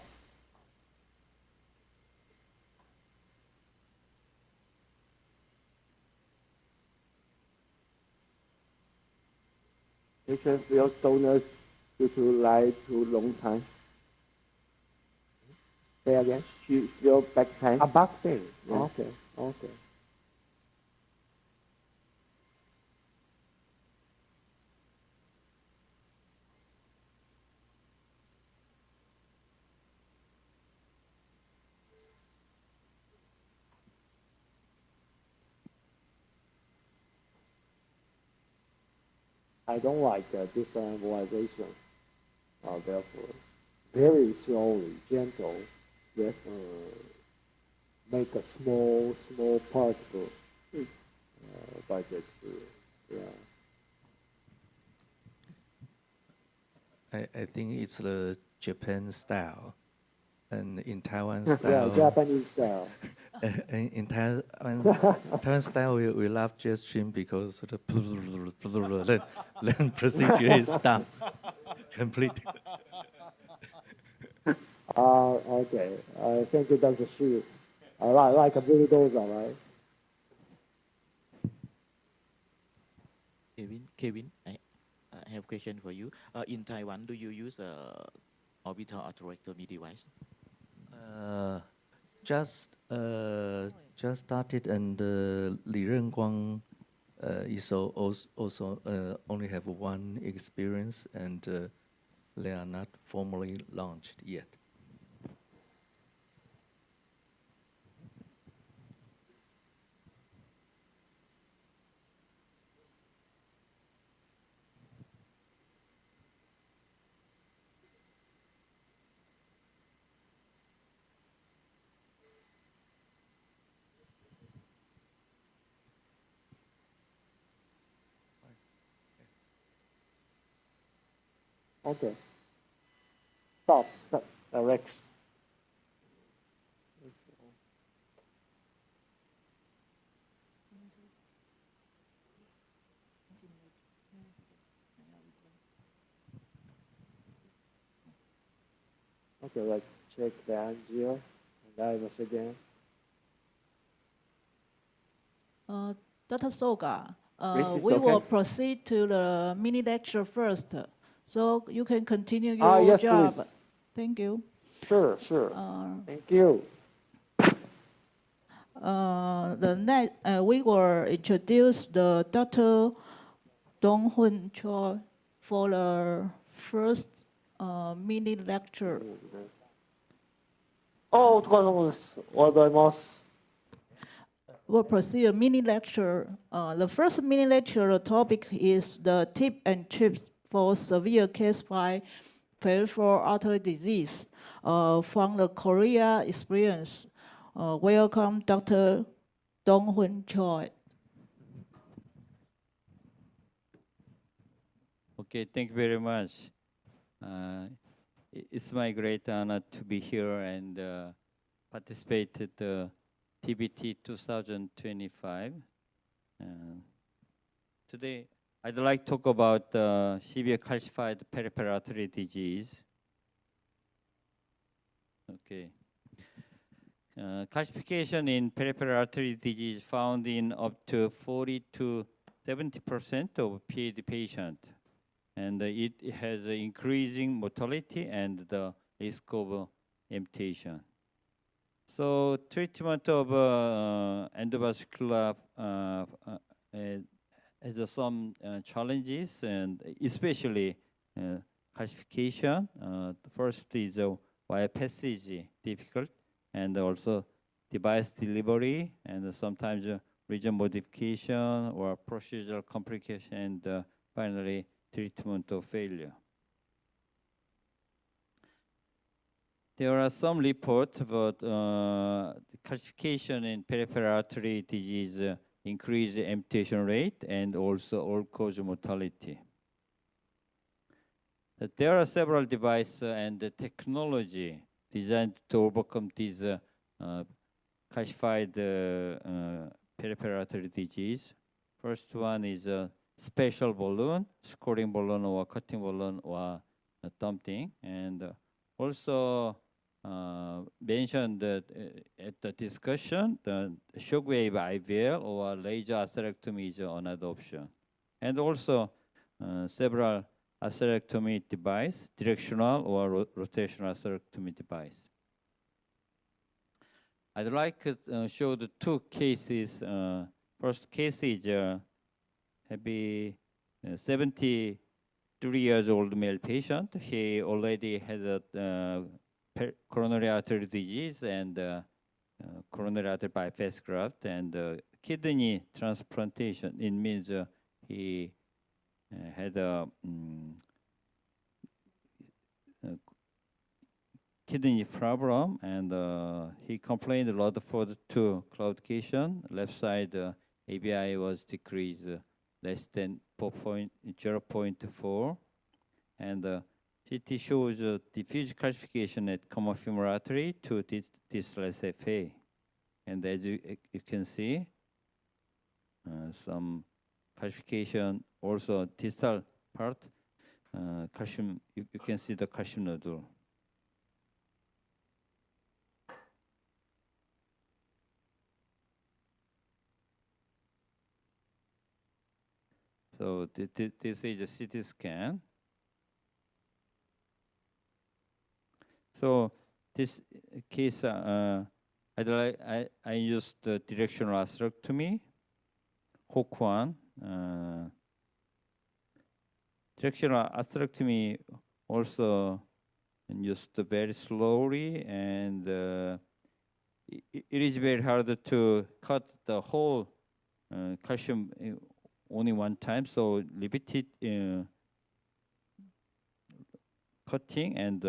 Patient feels soreness due to lie too long time. Say again. She feels back pain. A back pain. Yeah. Okay. Okay. I don't like this embolization. Therefore, very slowly, gentle, with make a small particle by this. Yeah. I think it's the Japan style, and in Taiwan style. Yeah, Japanese style. In Taiwan style, we love jet stream because the then procedure is done, complete. Okay. Thank you, Dr. Xu. I like a bulldozer, right? Kevin, I have a question for you. In Taiwan, do you use orbital atherectomy device? Just started, and Li Renguang is also only have one experience, and they are not formally launched yet. Okay. Stop. Rex. Okay, let's check the angio and IVUS again. Dr. Soga, we will proceed to the mini lecture first, so you can continue your yes, job. Please. Thank you. Sure. Thank you. We will introduce the Dr. Dong-Hun Choi for the first mini lecture. お疲れ様です。おはようございます。We'll proceed a mini lecture. The first mini lecture, the topic is the tip and trips for severe case 5 peripheral artery disease from the Korea experience. Welcome, Dr. Dong-Hun Choi. Okay, thank you very much. It's my great honor to be here and participate at the TBT 2025. Today, I'd like to talk about severe calcified peripheral artery disease. Okay. Calcification in peripheral artery disease found in up to 40 to 70% of PAD patients. And it has increasing mortality and the risk of amputation. So treatment of endovascular has some challenges, and especially calcification. First is wire passage difficult, and also device delivery, and sometimes region modification or procedural complication, and finally treatment of failure. There are some reports about calcification in peripheral artery disease increase amputation rate and also all-cause mortality. There are several devices and technology designed to overcome these calcified peripheral artery disease. First one is special balloon, scoring balloon or cutting balloon or something. And also mentioned that at the discussion, the shockwave IVL or laser atherectomy is another option. And also several atherectomy device, directional or rotational atherectomy device. I'd like to show the two cases. First case is maybe 73 years old male patient. He already had a coronary artery disease and coronary artery bypass graft and kidney transplantation. It means he had a kidney problem, and he complained a lot for the two claudication. Left side ABI was decreased less than 0.4, and CT shows diffuse calcification at common femoral artery to distal SFA, and as you can see, some calcification also distal part. Calcium, you can see the calcium nodule. So this is a CT scan. So this case, I used the directional atherectomy, HOOK1. Directional atherectomy also used very slowly, and it is very hard to cut the whole calcium only one time, so repeated cutting and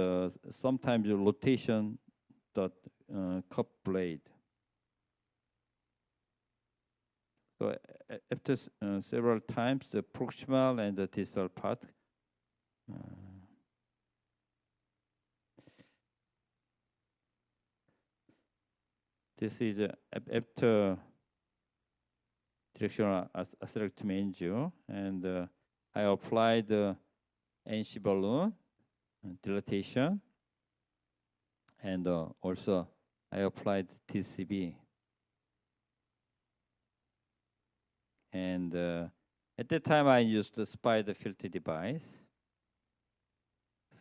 sometimes rotation the cup blade. So after several times, the proximal and the distal part this is after directional atherectomy angio, and I applied the NC balloon dilatation, and also I applied TCB. And at that time, I used the spider filter device.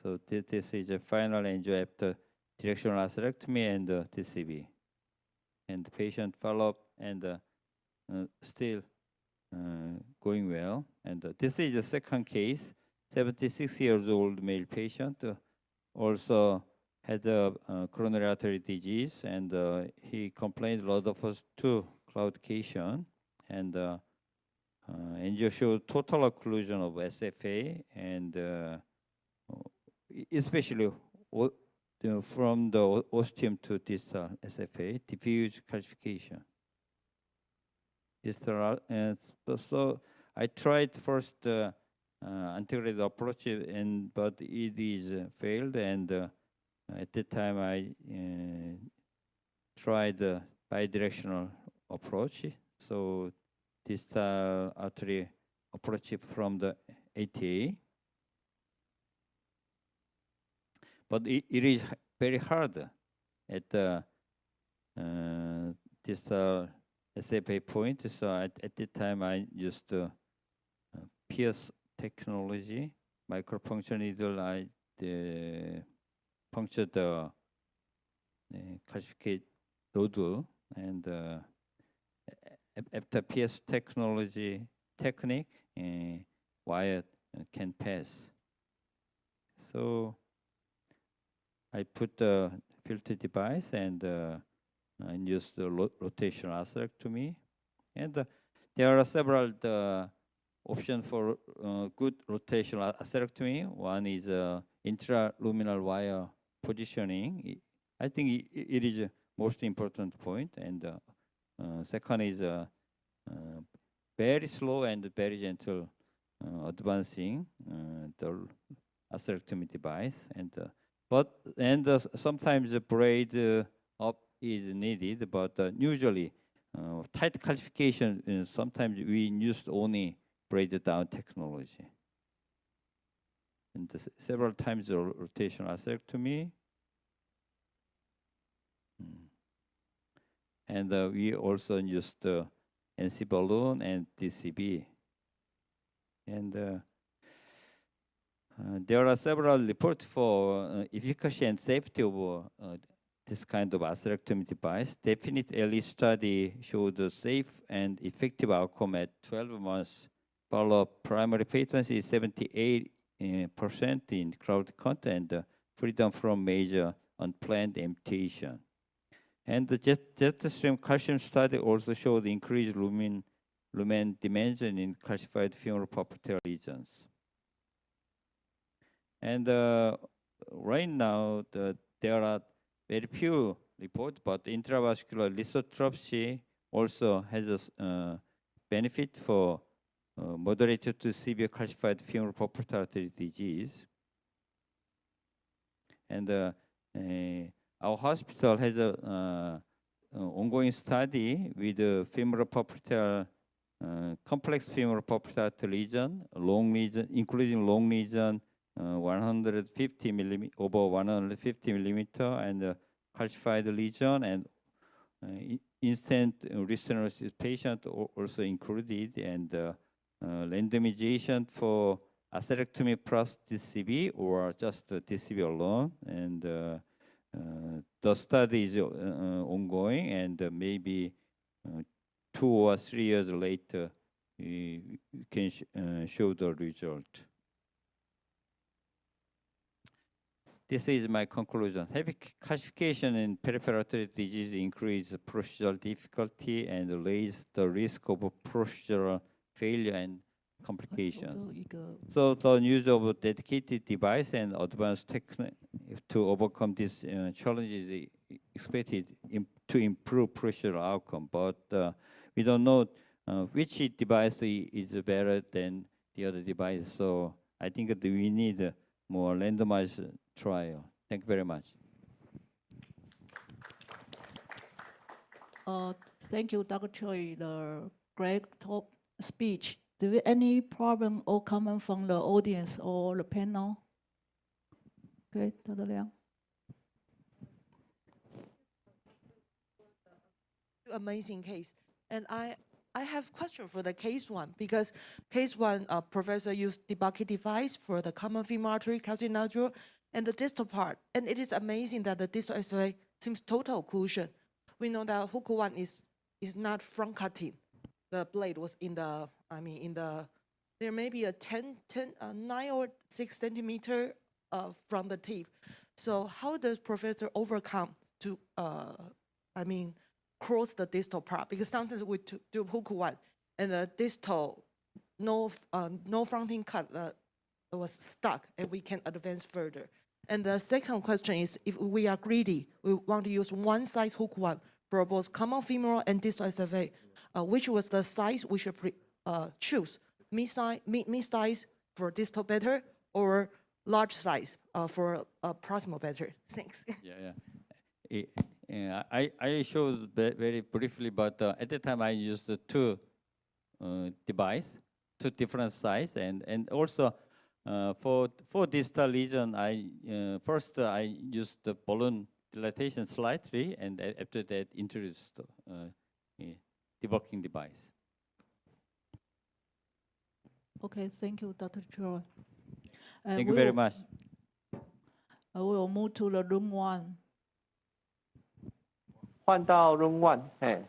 So this is a final angio after directional atherectomy and TCB. And the patient follow-up and still going well. And this is the second case, 76 years old male patient, also had a coronary artery disease, and he complained a lot of us to claudication, and angio showed total occlusion of SFA, and especially from the ostium to distal SFA, diffuse calcification. And so I tried first antegrade approach, but it is failed, and at that time I tried bidirectional approach. So distal artery approach from the ATA, but it is very hard at the distal SFA point. So at that time I used Pierce technology, micropuncture needle. I punctured the calcificate nodule, and after Pierce technology technique, wire can pass. So I put the filter device and use the rotational atherectomy, and there are several options for good rotational atherectomy. One is intraluminal wire positioning. I think it is a most important point, and second is very slow and very gentle advancing the atherectomy device, and sometimes the braid up is needed, but usually tight calcification, sometimes we use only braided down technology. And several times rotational atherectomy. And we also used the NC balloon and DCB. And there are several reports for efficacy and safety of this kind of atherectomy device. Definite LE study showed a safe and effective outcome at 12 months follow-up. Primary patency is 78% in crowd content, freedom from major unplanned amputation. And the JetStream calcium study also showed increased lumen dimension in calcified femoral popliteal lesions. And right now, there are very few reports, but intravascular lithotripsy also has a benefit for moderate to severe calcified femoral popliteal artery disease. And our hospital has a ongoing study with the femoral popliteal complex femoral popliteal lesion, long lesion, including long lesion, 150 millimeter, over 150 millimeter, and calcified lesion, and instant restenosis patient also included, and randomization for atherectomy plus DCB or just DCB alone. And the study is ongoing, and maybe 2 or 3 years later, we can show the result. This is my conclusion. Heavy calcification in peripheral artery disease increases procedural difficulty and raise the risk of procedural failure and complications. So the use of a dedicated device and advanced technique to overcome these challenges is expected to improve procedural outcome. But we don't know which device is better than the other device. So I think that we need more randomized trial. Thank you very much. Thank you, Dr. Choi, the great talk speech. Do we have any problem or comment from the audience or the panel? Okay, Dr. Liang. Amazing case. And I have question for the case one, because case one, professor used debulking device for the common femoral artery calcium nodule and the distal part. And it is amazing that the distal SFA seems total occlusion. We know that hook one is not front cutting. The blade was in the, there may be a 9 or 6 centimeter from the tip. So how does professor overcome to, cross the distal part? Because sometimes we do hook one and the distal, no fronting cut was stuck, and we can advance further. And the second question is, if we are greedy, we want to use one size hook one for both common femoral and distal SFA, which was the size we should choose? Mid size for distal better, or large size for proximal better? Thanks. I showed very briefly, but at the time I used the two device, two different size, and also for distal lesion, first I used the balloon dilatation slightly, and after that introduced debulking device. Okay, thank you, Dr. Choi. Thank you very much. We will move to the room one. 换到 room one. Hey.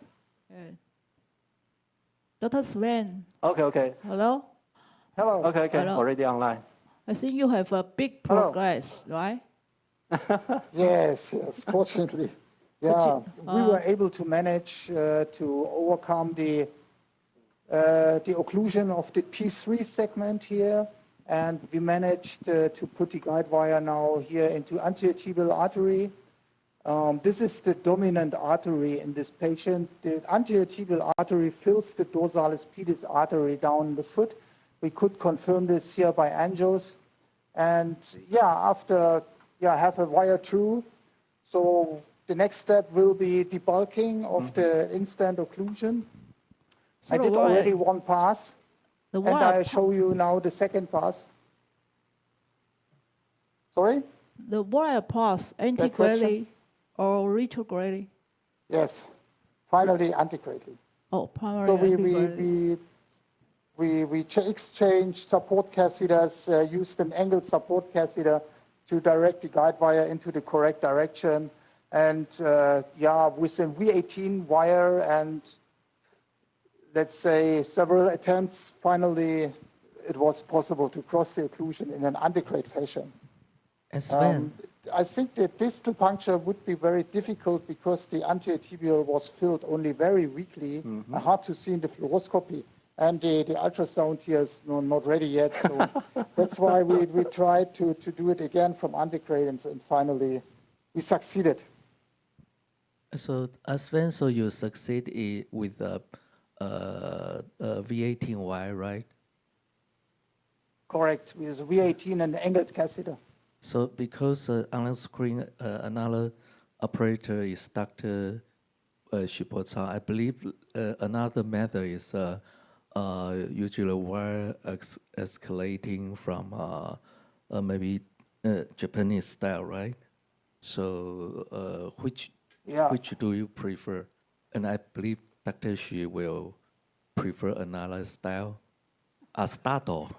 Dr. Sven. Okay. Hello. Okay. Hello. Already online. I think you have a big progress, right? Yes, fortunately. Yeah, we were able to manage to overcome the occlusion of the P3 segment here, and we managed to put the guide wire now here into anterior tibial artery. This is the dominant artery in this patient. The anterior tibial artery fills the dorsalis pedis artery down the foot. We could confirm this here by angios. And after have a wire through. So the next step will be debulking of the instant occlusion. I did already one pass. And I show you now the second pass. Sorry? The wire pass anti-gravity or retrograding? Yes, finally anti-gravity. Oh, primary so anti-gravity. we exchange support catheters, used an angled support catheter to direct the guide wire into the correct direction. And yeah, with a V18 wire and let's say several attempts, finally it was possible to cross the occlusion in an anti-grade fashion. I think the distal puncture would be very difficult because the anterior tibial was filled only very weakly, hard to see in the fluoroscopy. And the ultrasound here is not ready yet. So that's why we tried to do it again from antegrade, and finally we succeeded. So, Sven, so you succeed with a V18 wire, right? Correct, with V18 and angled catheter. So because on the screen another operator is Dr. Shipo Cao, I believe another method is usually wire escalating from maybe Japanese style, right? So which do you prefer? And I believe Dr. Xu will prefer another style, Astato.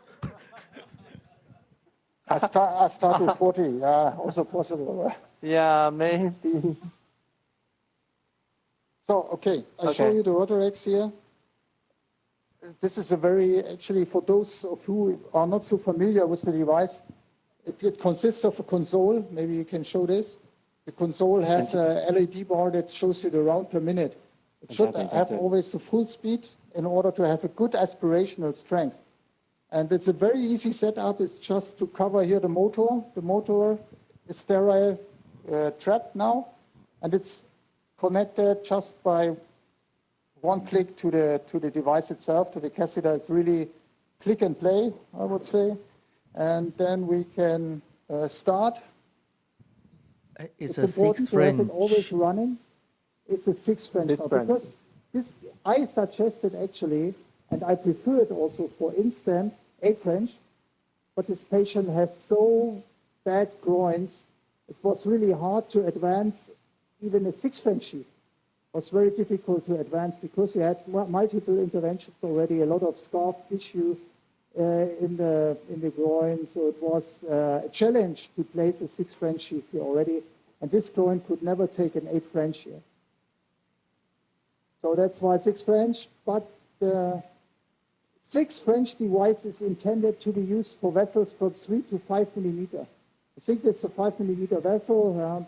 Astato 40, also possible. Yeah, maybe. So, okay, I'll show you the Rotarex here. This is a very, actually, for those of you who are not so familiar with the device, it consists of a console. Maybe you can show this. The console has a LED bar that shows you the round per minute. It should have always the full speed in order to have a good aspirational strength. And it's a very easy setup. It's just to cover here the motor. The motor is sterile, trapped now, and it's connected just by one click to the device itself, to the catheter. It's really click and play, I would say. And then we can start. It's a 6 French. It always running. It's a 6 French. Because this, I suggested actually, and I prefer it also for instant 8 French, but this patient has so bad groins, it was really hard to advance even a 6 French sheath. It was very difficult to advance because you had multiple interventions already, a lot of scarf tissue in the groin, so it was a challenge to place a 6 French sheath here already, and this groin could never take an 8 French here. So that's why 6 French, but the 6 French device is intended to be used for vessels from 3 to 5 millimeter. I think it's a 5 millimeter vessel,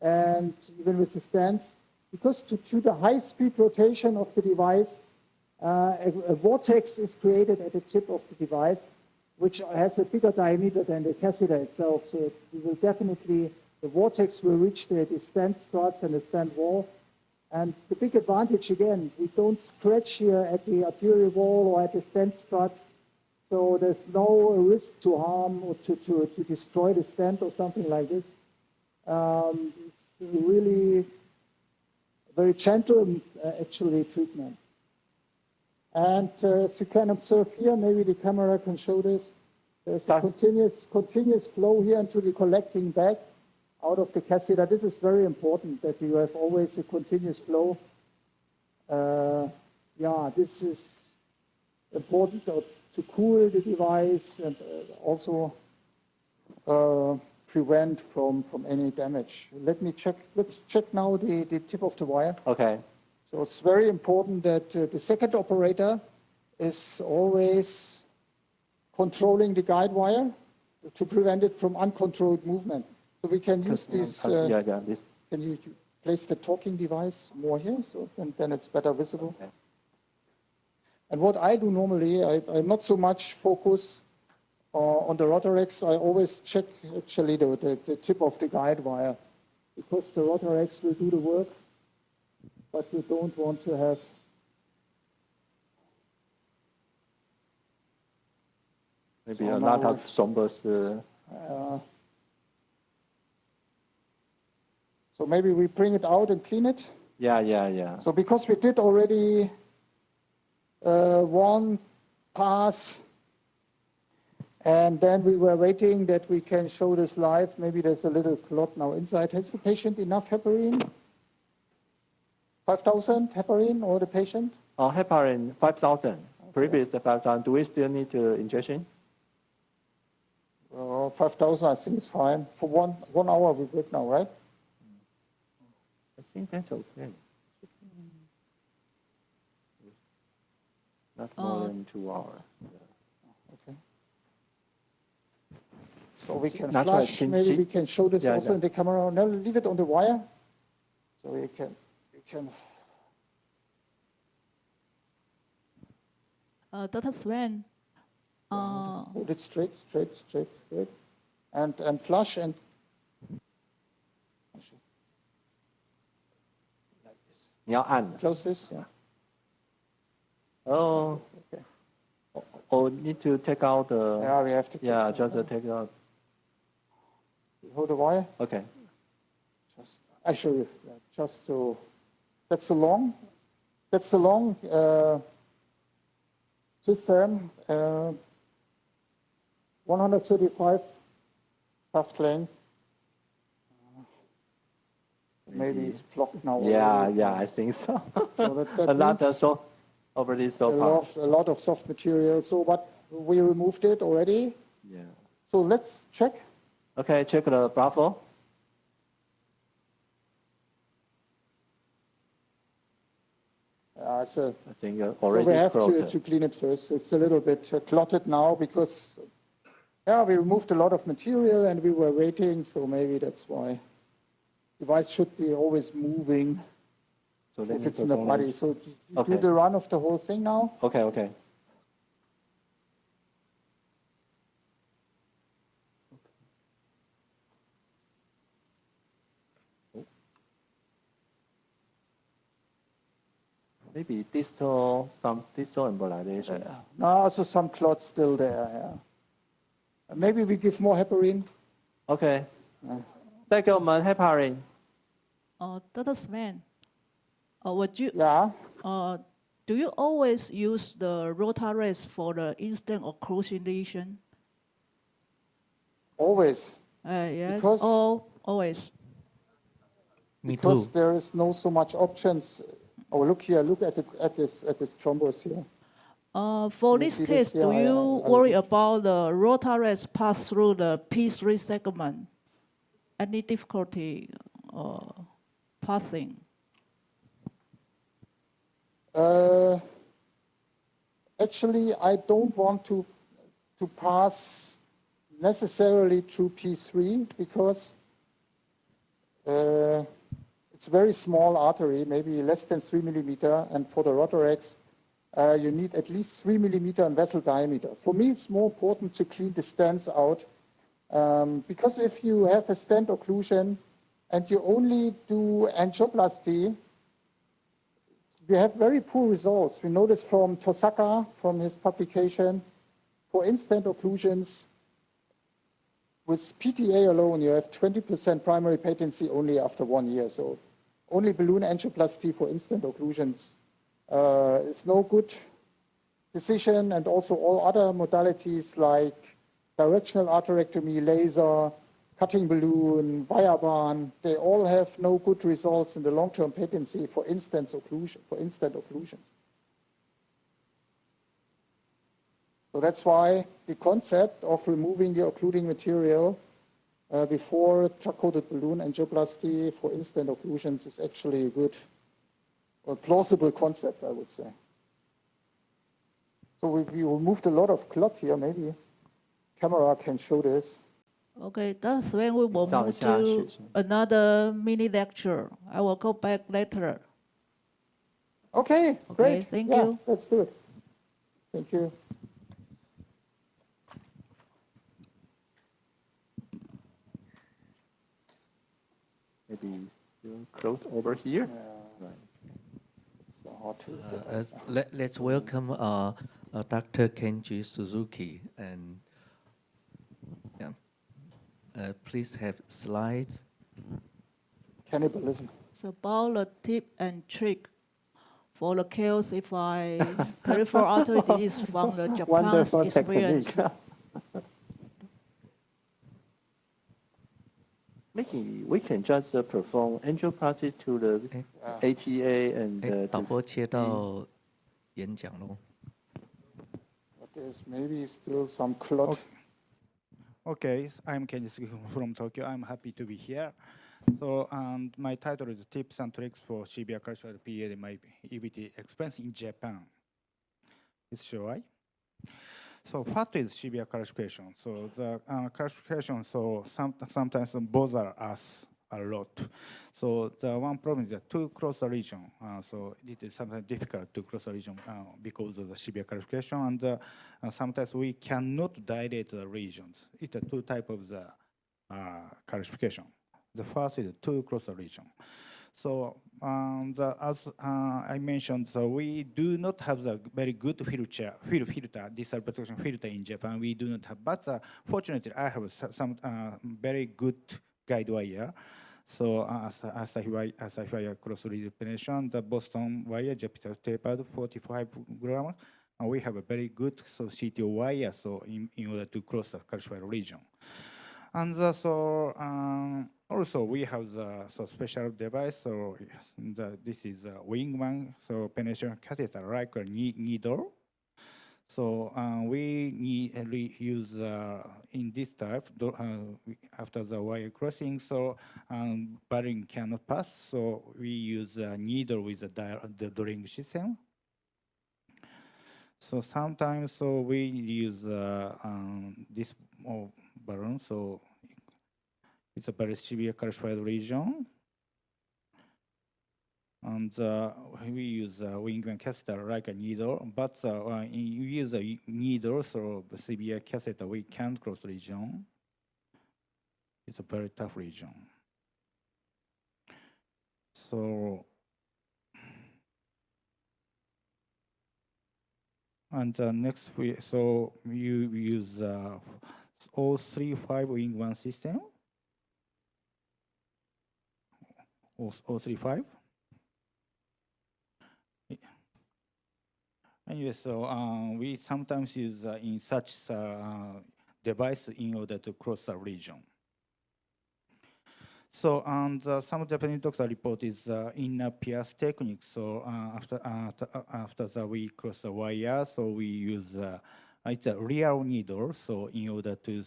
and even with the stance, because to the high speed rotation of the device, a vortex is created at the tip of the device, which has a bigger diameter than the catheter itself. So we will definitely, the vortex will reach the stent struts and the stent wall. And the big advantage, again, we don't scratch here at the arterial wall or at the stent struts. So there's no risk to harm or to destroy the stent or something like this. It's really very gentle, actually, treatment. And as you can observe here, maybe the camera can show this. There's a continuous flow here into the collecting bag out of the catheter. This is very important that you have always a continuous flow. Yeah, this is important to cool the device and also prevent from any damage. Let's check now the tip of the wire. Okay. So it's very important that the second operator is always controlling the guide wire to prevent it from uncontrolled movement. So we can use this. This. Can you place the talking device more here, so then it's better visible? Okay. And what I do normally, I'm not so much focus on the Rotarex. I always check actually the tip of the guide wire, because the Rotarex will do the work, but you don't want to have maybe a lot of sombers. So maybe we bring it out and clean it? Yeah. So because we did already one pass. And then we were waiting that we can show this live. Maybe there's a little clot now inside. Has the patient enough heparin? 5,000 heparin or the patient? Heparin 5,000. Okay. Previous 5,000. Do we still need injection? 5,000, I think it's fine. For one hour we good now, right? I think that's okay. Not more than 2 hours. Okay. So we can flash. Maybe we can show this also in the camera. No, leave it on the wire. So you can. Dr. Sven. Hold it straight. And flush and. Close this. Yeah. Oh, okay. Oh, need to take out the. Yeah, we have to. Just take it out. Hold the wire. Okay. I show you. Just to. That's the long. System. 135 fast lanes. Maybe it's blocked now. Yeah, I think so. So that a lot of soft material. So, but we removed it already. Yeah. So let's check. Okay, check the Bravo. I think already. So we have to clean it first. It's a little bit clotted now because, we removed a lot of material and we were waiting. So maybe that's why. Device should be always moving. So if it's in the body. So do the run of the whole thing now. Okay. Maybe some distal embolization. No, also some clots still there. Yeah. Maybe we give more heparin. Okay. Second heparin. Dr. Sven, would you? Yeah. Do you always use the Rotarex for the instant occlusion lesion? Always. Yes. Because, always. Because there is no so much options. Oh, look here! Look at this thrombus here. For this case, do you worry about the Rotarex pass through the P3 segment? Any difficulty passing? Actually, I don't want to pass necessarily through P3 because it's a very small artery, maybe less than 3 millimeter, and for the Rotarex, you need at least 3 millimeter in vessel diameter. For me, it's more important to clean the stents out because if you have a stent occlusion and you only do angioplasty, we have very poor results. We know this from Tosaka, from his publication. For in-stent occlusions, with PTA alone, you have 20% primary patency only after 1 year. So only balloon angioplasty for in-stent occlusions is no good decision. And also all other modalities like directional atherectomy, laser, cutting balloon, Viabahn, they all have no good results in the long-term patency for in-stent occlusions. So that's why the concept of removing the occluding material before drug-coated balloon angioplasty for in-stent occlusions is actually a good or plausible concept, I would say. So we removed a lot of clot here. Maybe camera can show this. Okay, that's when we will move to another mini lecture. I will go back later. Okay, great. Thank you. Let's do it. Thank you. Maybe you close over here. Right. So hard to. Let's welcome Dr. Kenji Suzuki and. Please have slides. Cannibalism. It's about the tip and trick for the chaos if I peripheral artery is from the Japan's Wonderful experience. technique. Maybe we can just perform angioplasty to the ATA and 导播切到演讲喽。But there's maybe still some clot. Okay, I'm Kenji Sugi from Tokyo. I'm happy to be here. So, and my title is Tips and Tricks for Severe Cultural PA, my EVT experience in Japan. It's Shoai. So, what is severe calcification? So, the calcification sometimes bother us a lot. So, the one problem is that to cross the region, so it is sometimes difficult to cross the region because of the severe calcification, and sometimes we cannot dilate the regions. It's a two type of the calcification. The first is to cross the region. So as I mentioned, so we do not have the very good filter, distal protection filter in Japan. We do not have, but fortunately, I have some very good guide wire. So as I fire cross region penetration, the Boston wire, Jupiter tapered 45 grams, and we have a very good CTO wire, so in order to cross the calcified region. And also we have the special device. So this is a Wingman, so penetration catheter like a needle. So we use in this type after the wire crossing. So bearing cannot pass. So we use a needle with the drilling system. So sometimes we use this balloon. So it's a very severe calcified region. And we use a Wingman catheter like a needle, but we use a needle, so the severe catheter, we can't cross the region. It's a very tough region. So, and next, so you use 035 Wingman system. 035. Anyway, so we sometimes use in such device in order to cross the region. So, and some Japanese doctor report is inner pierce technique. So after that we cross the wire, so we use it's a real needle. So in order to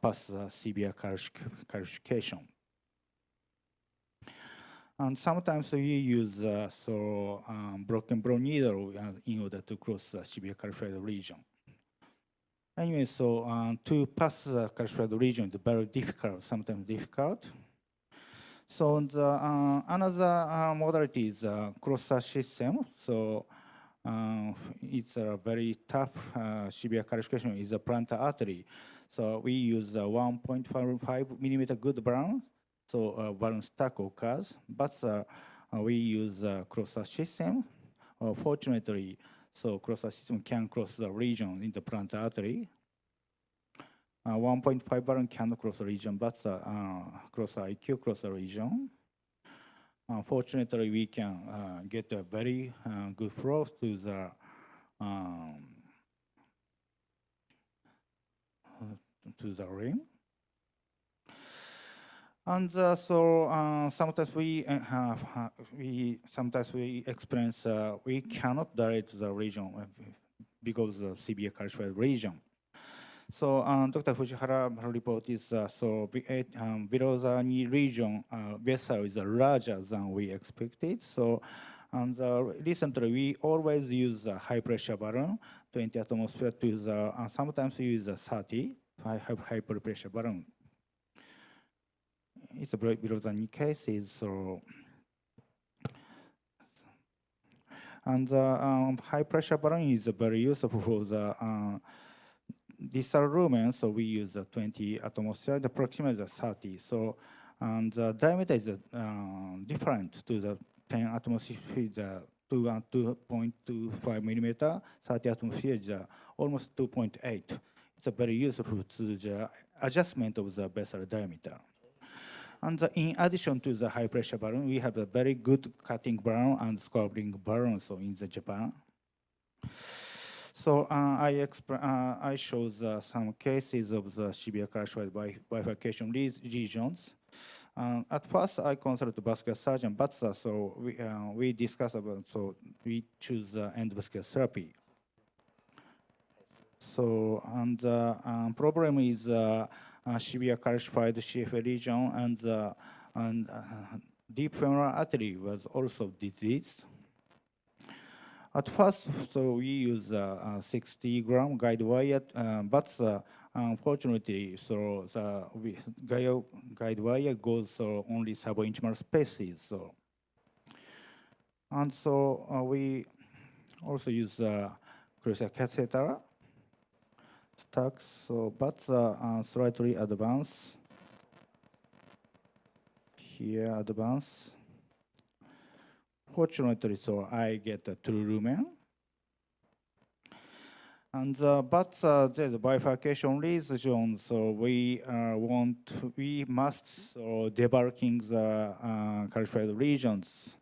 pass severe calcification. And sometimes we use broken bone needle in order to cross the severe calcified region. Anyway, so to pass the calcified region is very difficult, sometimes difficult. So the another modality is cross system. So it's a very tough severe calcification is the plantar artery. So we use 1.55 millimeter good balance. So balloon stack occurs, but we use cross system. Fortunately, so cross system can cross the region in the plantar artery. 1.5 balloon cannot cross the region, but cross IQ cross the region. Fortunately, we can get a very good flow to the rim. And sometimes we experience we cannot dilate the region because of severe calcified region. So Dr. Fujihara report is below the knee region vessel is larger than we expected. So and recently we always use a high pressure balloon, 20 atmosphere to the sometimes we use a 30 high pressure balloon. It's below the knee cases. So and high pressure balloon is very useful for the distal lumen, so we use 20 atmosphere. The proximal is 30. So, and the diameter is different to the 10 atmosphere, the 2.25 millimeter. 30 atmosphere is almost 2.8. It's very useful to the adjustment of the vessel diameter. And in addition to the high pressure balloon, we have a very good cutting balloon and scoring balloon so in the Japan. So I show some cases of the severe characterized bifurcation regions. At first, I consult the vascular surgeon, but so we discuss about, so we choose endovascular therapy. So, and problem is severe calcified CFA region and deep femoral artery was also diseased. At first, so we use 60-gram guide wire, but unfortunately, so the guide wire goes only sub-intimal spaces. So, and so we also use crucial catheter stacks. So, but slightly advanced. Here, advanced. Fortunately, so I get a true lumen. And but there's a bifurcation region, so we must debarking the calcified regions.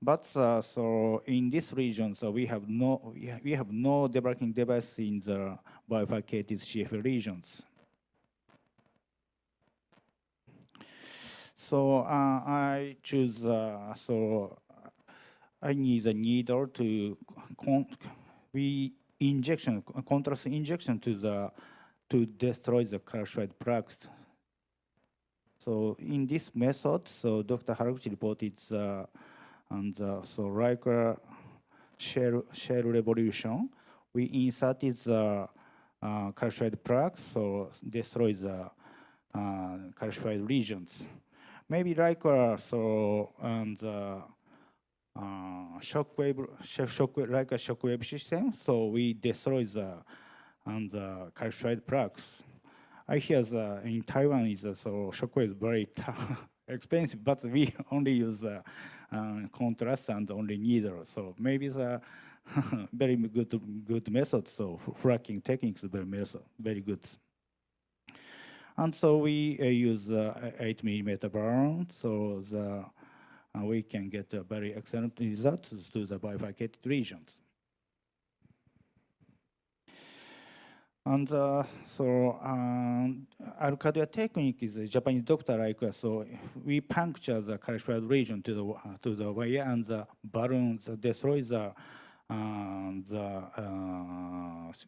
But so in this region, so we have no debarking device in the bifurcated CFA regions. So I choose so I need a needle to contrast injection to destroy the calcified plaques. So in this method, so Dr. Haraguchi reported so like shell revolution, we inserted the calcified plaques, so destroy the calcified regions. Maybe like so and shockwave like a shockwave system, so we destroy the calcified plaques. I hear in Taiwan is so shockwave is very expensive, but we only use contrast and only needle. So maybe the very good method. So fracking techniques very good. And so we use 8 millimeter balloon. So we can get very excellent results to the bifurcated regions. And so Arcadia technique is a Japanese doctor like us. So we puncture the calcified region to the wire, and the balloon destroys the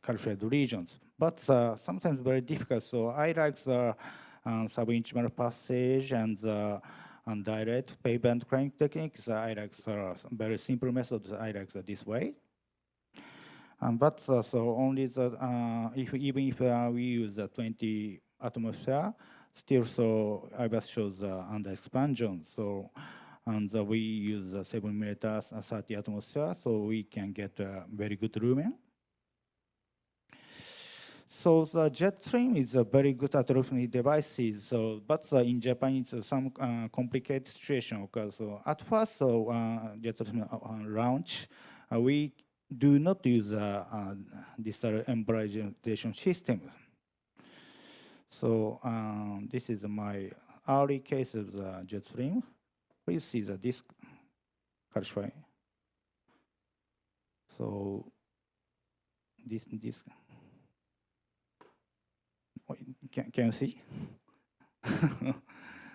calcified regions. But sometimes very difficult. So I like the subintimal passage and direct pavement crank techniques. I like very simple methods. I like this way. But so only even if we use 20 atmosphere, still so IBAS shows under expansion. So and we use 7 millimeters 30 atmosphere, so we can get very good lumen. So the Jetstream is a very good ultrasonic device. So, but in Japan, it's some complicated situation occurs. So at first, so Jetstream launch, we do not use this embolization system. So this is my early case of the Jetstream. Please see the disc calcify. So this can you see?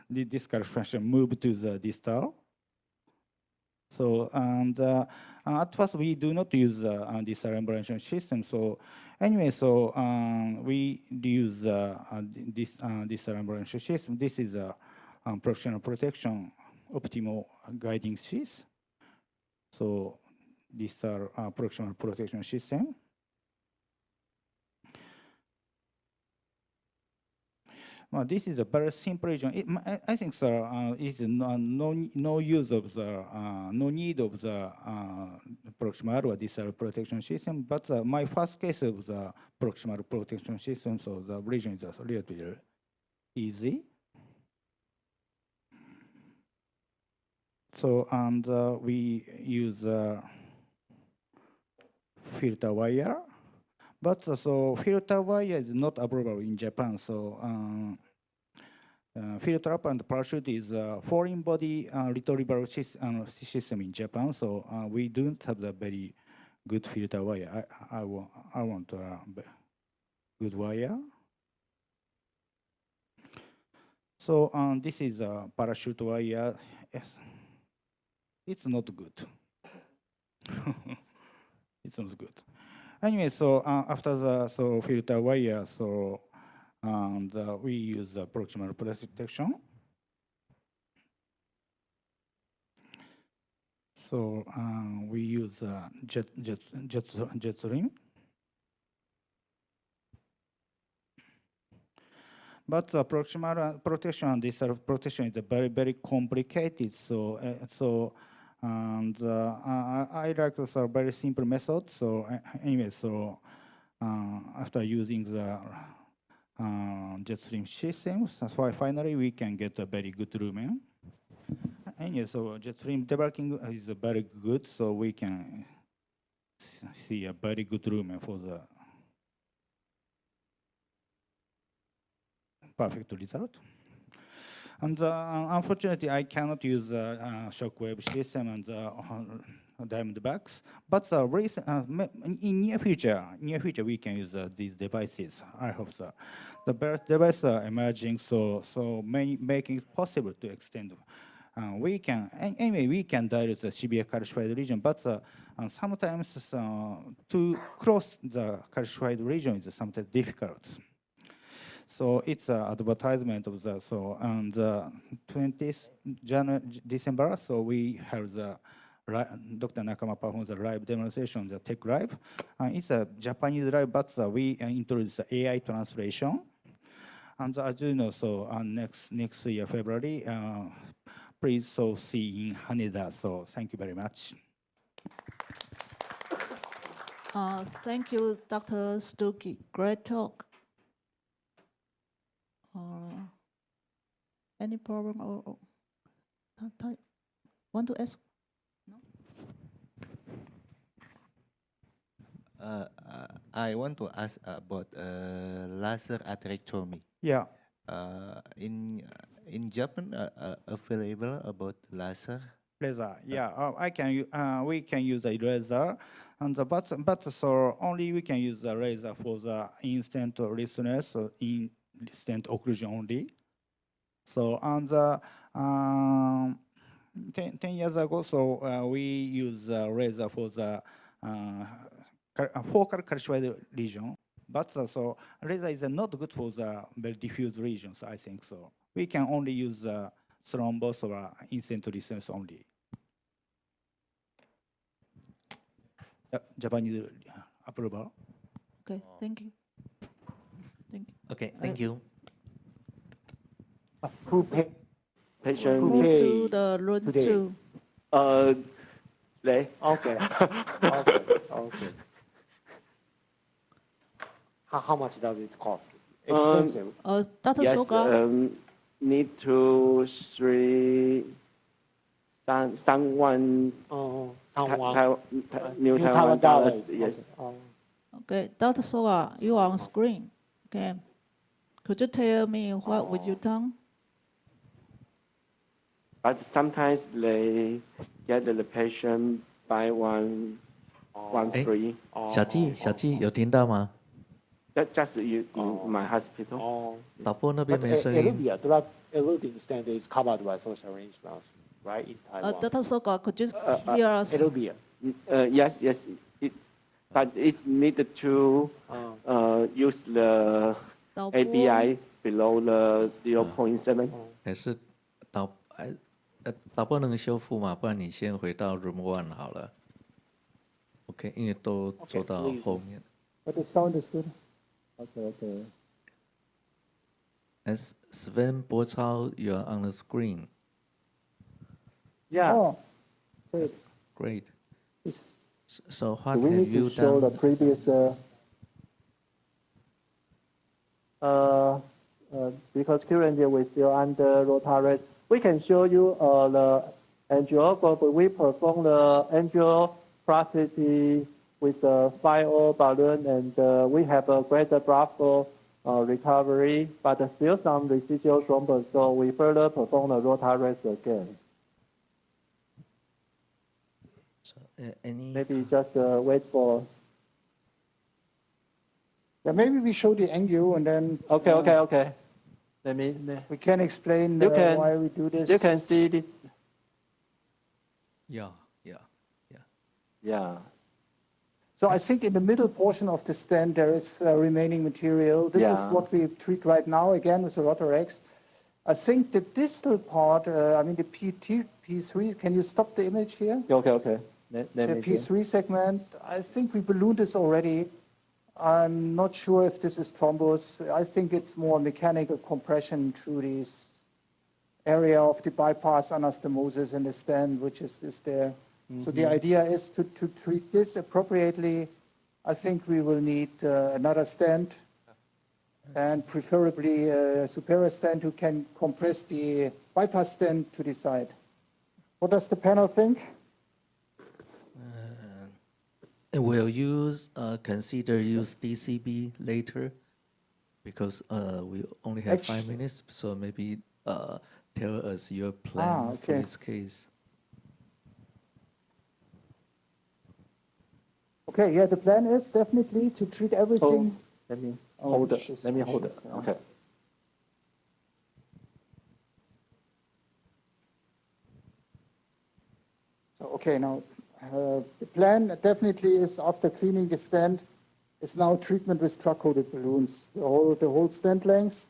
The disc calcification move to the distal. So and at first we do not use this embolization system. So anyway, so we use this embolization system. This is a professional protection optimal guiding sheath. So these are professional protection system. Well, this is a very simple region. I think there is no use of the no need of the proximal or distal protection system. But my first case of the proximal protection system, so the region is relatively easy. So and we use filter wire. But so filter wire is not available in Japan. So field trap and parachute is a foreign body retrieval system in Japan, so we don't have the very good filter wire. I want a good wire. So this is a parachute wire. Yes, it's not good. It's not good. Anyway, so after the filter wire, and we use the proximal protection. So we use jet stream. But the proximal protection and this protection is very, very complicated. So and I like a very simple method. So anyway, so after using the jet stream system, that's why finally we can get a very good lumen. Anyway, so jet stream debarking is very good, so we can see a very good lumen for the perfect result. And unfortunately, I cannot use shockwave system and Diamondbacks. But in near future, we can use these devices. I hope so. The best devices are emerging, so making it possible to extend. We can anyway we can dilute the severe calcified region, but sometimes to cross the calcified region is sometimes difficult. So it's an advertisement of the on the 20th December. So we have the Dr. Nakama performs a live demonstration, the Tech Live. It's a Japanese live, but we introduce AI translation. And as you know, so next year February, please see in Haneda. So thank you very much. Thank you, Dr. Stuckey. Great talk. Any problem or want to ask? No? I want to ask about laser atherectomy. Yeah. In Japan, available about laser. Laser, yeah. We can use a laser, and but so only we can use the laser for the instant listeners, so instant occlusion only. So on the 10 years ago, so we use laser for the focal calcified region, but so laser is not good for the very diffuse regions, I think so. We can only use thrombus or instant listeners only. Japanese approval. Okay, thank you. Thank you. Okay, thank you. Who pay? Patient Move to the road today? 2. Lei. Okay. Okay. How much does it cost? Expensive. Dr. Yes, Soga. need to someone New Taiwan dollars. Yes. Okay, Dr. Soga, you are on screen. Okay. Could you tell me what would you done? But sometimes they get the patient buy one free. 小纪有听到吗？ Just in my hospital. 导播那边 But 没声音。 Eluvia, drug eluding stent is covered by social insurance, right, in Taiwan? Dr. Soga, could you hear us? Eluvia. Yes. But it's needed to use the ABI below the 0.7. 还是导播能修复吗？不然你先回到 Room 1好了。OK， 因为都做到后面。 But the sound is good. Okay. As Sven Bochao, you are on the screen. Yeah. Oh, great. Great. So what Do we have need you to show the done? previous? Because currently we're still under Rotaret, we can show you the angiography. We perform the angioplasty with the 5O balloon, and we have a greater blood flow recovery, but still some residual thrombus. So we further perform the Rotarex again. So, any maybe just wait for. Yeah, maybe we show the angio and then. Okay. We can explain why we do this. You can see this. Yeah. So I think in the middle portion of the stent there is remaining material. This is what we treat right now, again with the Rotarex. I think the distal part, the P3, can you stop the image here? Okay. The P3 segment, I think we ballooned this already. I'm not sure if this is thrombus. I think it's more mechanical compression through this area of the bypass anastomosis in the stent, which is there. So the idea is to treat this appropriately. I think we will need another stent and preferably a superior stent who can compress the bypass stent to the side. What does the panel think? Will you consider use DCB later? Because we only have 5 minutes, so maybe tell us your plan for this case. Okay, yeah, the plan is definitely to treat everything. Let me hold it. Okay. So, okay, now the plan definitely is after cleaning the stent is now treatment with drug-coated balloons, the whole stent length.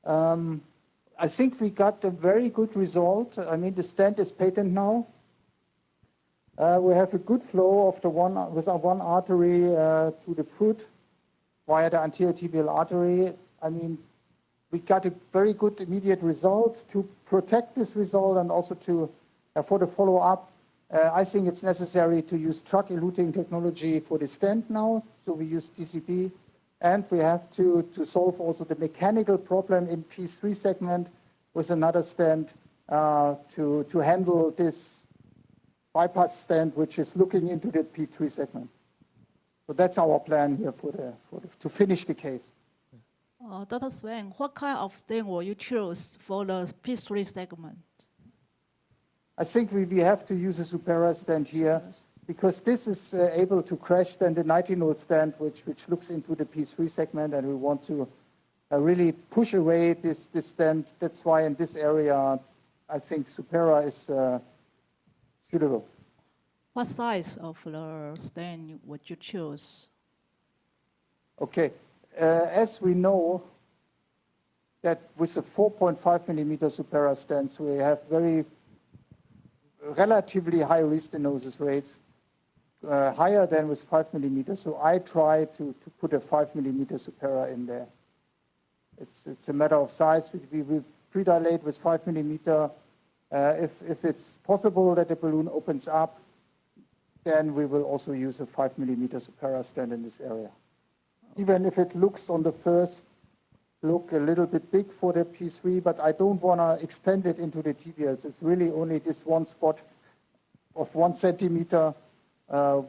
I think we got a very good result. I mean, the stent is patent now. We have a good flow of one artery to the foot via the anterior tibial artery. I mean, we got a very good immediate result. To protect this result and also to for the follow-up, I think it's necessary to use drug-eluting technology for the stent now. So we use DCB, and we have to solve also the mechanical problem in P3 segment with another stent to handle this bypass stent, which is looking into the P3 segment. So that's our plan here to finish the case. Dr. Sven, what kind of stent will you choose for the P3 segment? I think we have to use a superior stent here because this is able to crash then the nitinol stent, which looks into the P3 segment, and we want to really push away this stent. That's why in this area, I think superior is suitable. What size of the stent would you choose? Okay, as we know that with a 4.5 millimeter superior stents, we have relatively high restenosis rates, higher than with 5 millimeters. So I try to put a 5 millimeter superior in there. It's a matter of size. We predilate with 5 millimeter. If it's possible that the balloon opens up, then we will also use a 5 millimeter superior stent in this area. Even if it looks on the first look a little bit big for the P3, but I don't want to extend it into the tibials. It's really only this one spot of 1 centimeter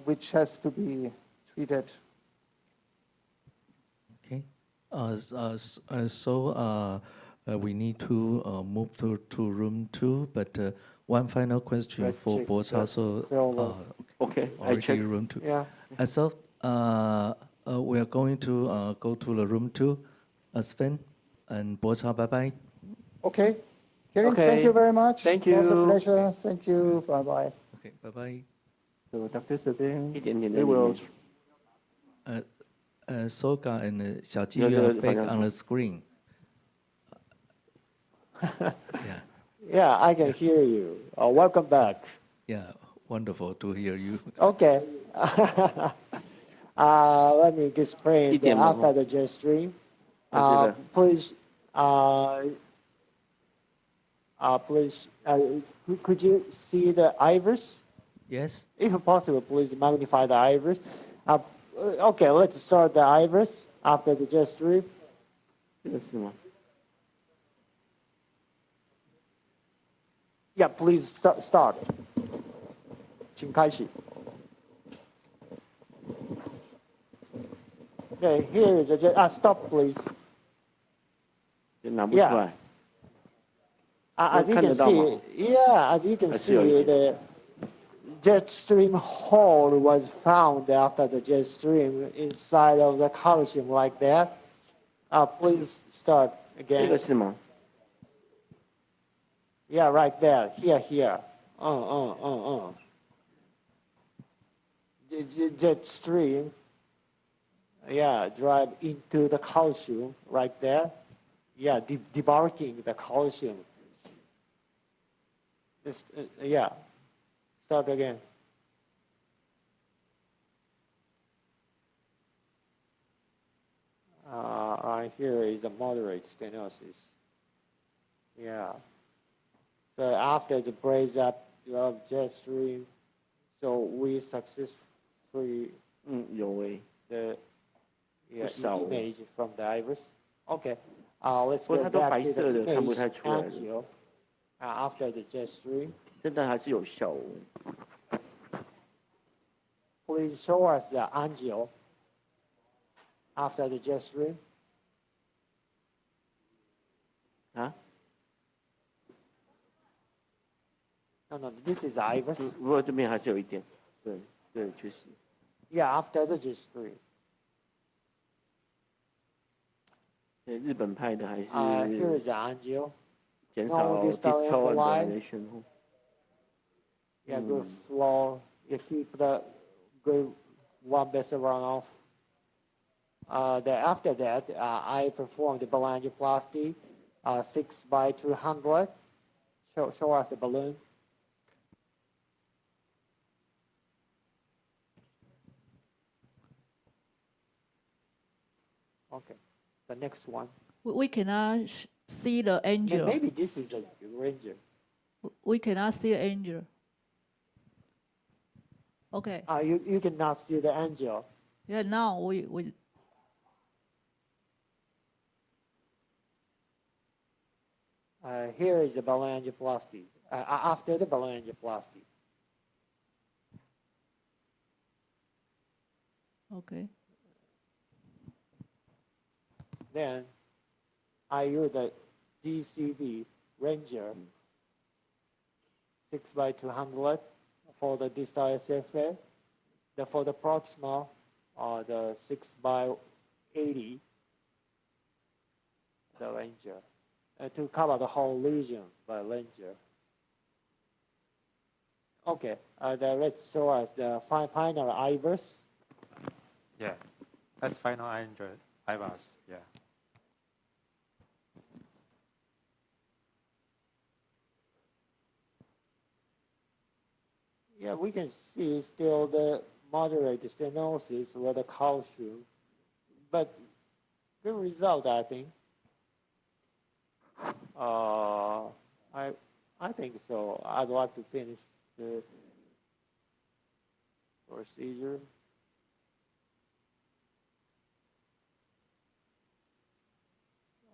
which has to be treated. Okay. So we need to move to room 2, but one final question for both also. Okay, I check room 2. Yeah. So we are going to go to the room 2. Sven and Bocha, bye-bye. Okay. Kevin, thank you very much. Thank you. It was a pleasure. Thank you. Bye-bye. Okay, bye-bye. So Dr. Sven, we will. Soga and Xiaoji, you are back on the screen. Yeah, I can hear you. Welcome back. Yeah, wonderful to hear you. Okay. Let me explain after the jet stream. Please, could you see the iris? Yes. If possible, please magnify the iris. Okay, let's start the iris after the jet stream. Yeah, please start. 请开始. Okay, here is the jet. Stop, please. 拿不出来。As you can see, as you can see, the jet stream hole was found after the jet stream inside of the calcium like that. Please start again. 这个是吗？ Yeah, right there. Here. The jet stream, drive into the calcium right there. Yeah, debarking the calcium. Start again. Right here is a moderate stenosis. Yeah. So after the brace up of jet stream, so we successfully 有诶， the 不少哦 image from the iris. Okay. Let's 不 go 过它都 back 白 to 色 the 的，看不 image 太出来的， angio after the jet stream. 真的还是有效哦。 Please show us the angio after the jet stream. 啊？ No, this is iris. 不过这边还是有一点，对，确实。 Yeah, after the jet stream. 对，日本派的还是 here is the angio. 减少 distal ambulation。 Yeah, good flow. You keep the good one vessel runoff. After that, I performed the balloonoplasty, 6x200. Show us the balloon. Okay, the next one. We cannot see the angel. Maybe this is a ranger. We cannot see the angel. Okay. You cannot see the angel. Yeah, now we here is the balloonoplasty. After the balloonoplasty. Okay. Then I use the DCD Ranger 6x200 for the distal SFA. For the proximal, the 6x80, the Ranger, to cover the whole lesion by Ranger. Okay, let's show us the final IVUS. Yeah, that's final IVUS, yeah. Yeah, we can see still the moderate stenosis with the calcium, but good result, I think. I think so. I'd like to finish the procedure.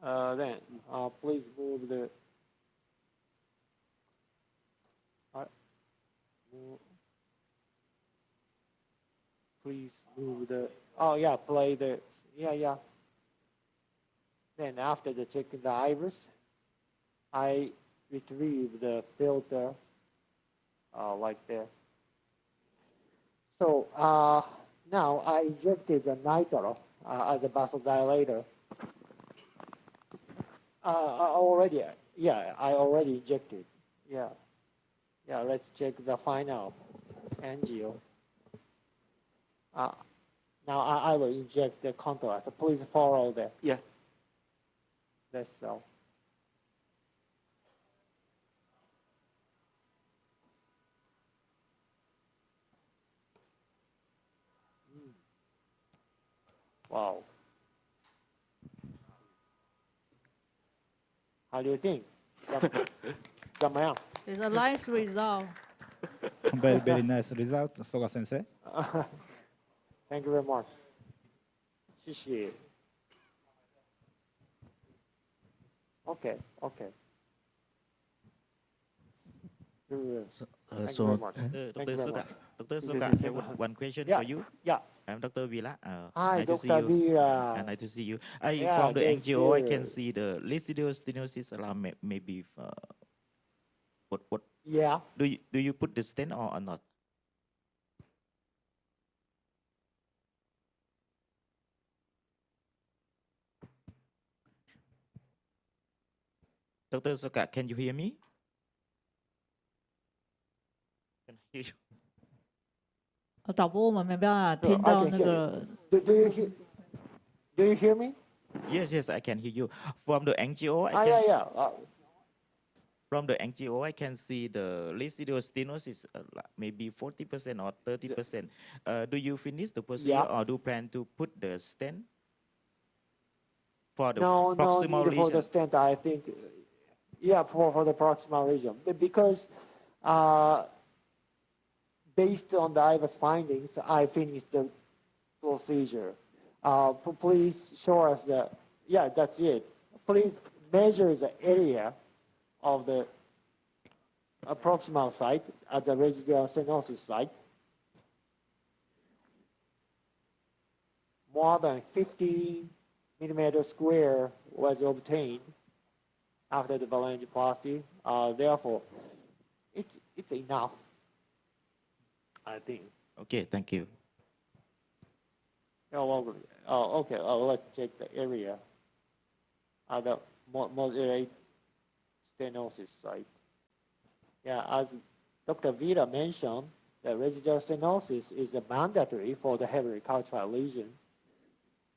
Then please move the. Please move the. Oh yeah, play the. Yeah. Then after the checking the iris, I retrieve the filter like that. So now I injected the nitro as a vasodilator. I already injected. Yeah, let's check the final angio. Now I will inject the contour. So please follow that. Yeah. That's so. Wow. How do you think? 怎么样? It's a nice result. Very nice result, Soga Sensei. Thank you very much. 谢谢. Okay. Dr. Suga, I have one question for you. Yeah. I'm Dr. Vila. Hi, Nice to see Dr. you. Vila. Nice to see you. Yeah, From the yes, NGO, I can sure. see the residual stenosis alarm. Maybe what? Yeah. Do you put the stent or not? Dr. Soka, can you hear me? Can hear you. 导播，我们没办法 Sure, 听 I 到 can 那 hear 个 you. Do you hear me? Yes, I can hear you. From the NGO, I can. Yeah. From the NGO, I can see the residual stenosis, maybe 40% or 30%. Do you finish the procedure or do you plan to put the stent for the No proximal need for the lesion? stent, I think. Yeah, for the proximal region. Because based on the IVAS findings, I finished the procedure. Please show us that's it. Please measure the area of the proximal site at the residual stenosis site. More than 50 millimeter square was obtained after the phalangioplasty. Therefore, it's enough, I think. Okay, thank you. You're welcome. Okay, let's check the area at the moderate stenosis site. Yeah, as Dr. Vila mentioned, the residual stenosis is a mandatory for the heavily calcified lesion.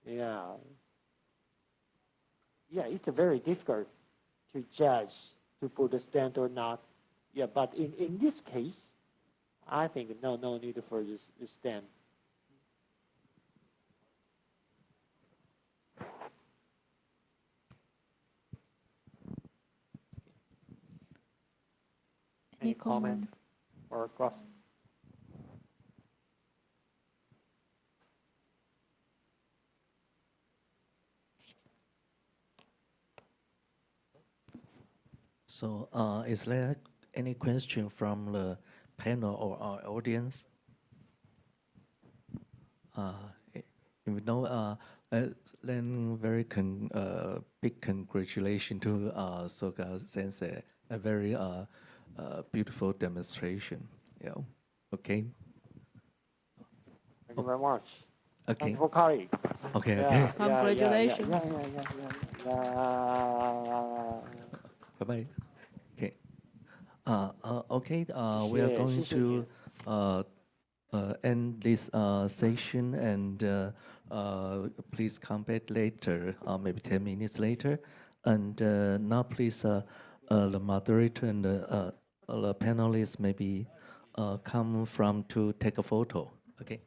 Yeah, it's very difficult to judge to put a stent or not. Yeah, but in this case, I think no need for this stent. Any comment or question? So, is there any question from the panel or our audience? If no, then very big congratulations to Soka Sensei. A very beautiful demonstration. Yeah. Okay. Thank you very much. Okay. Thank you for coming. Okay. Congratulations. Bye bye. Okay. Okay. We are going to end this session, and please come back later, maybe 10 minutes later. And now, please, the moderator and the panelists maybe come from to take a photo. Okay.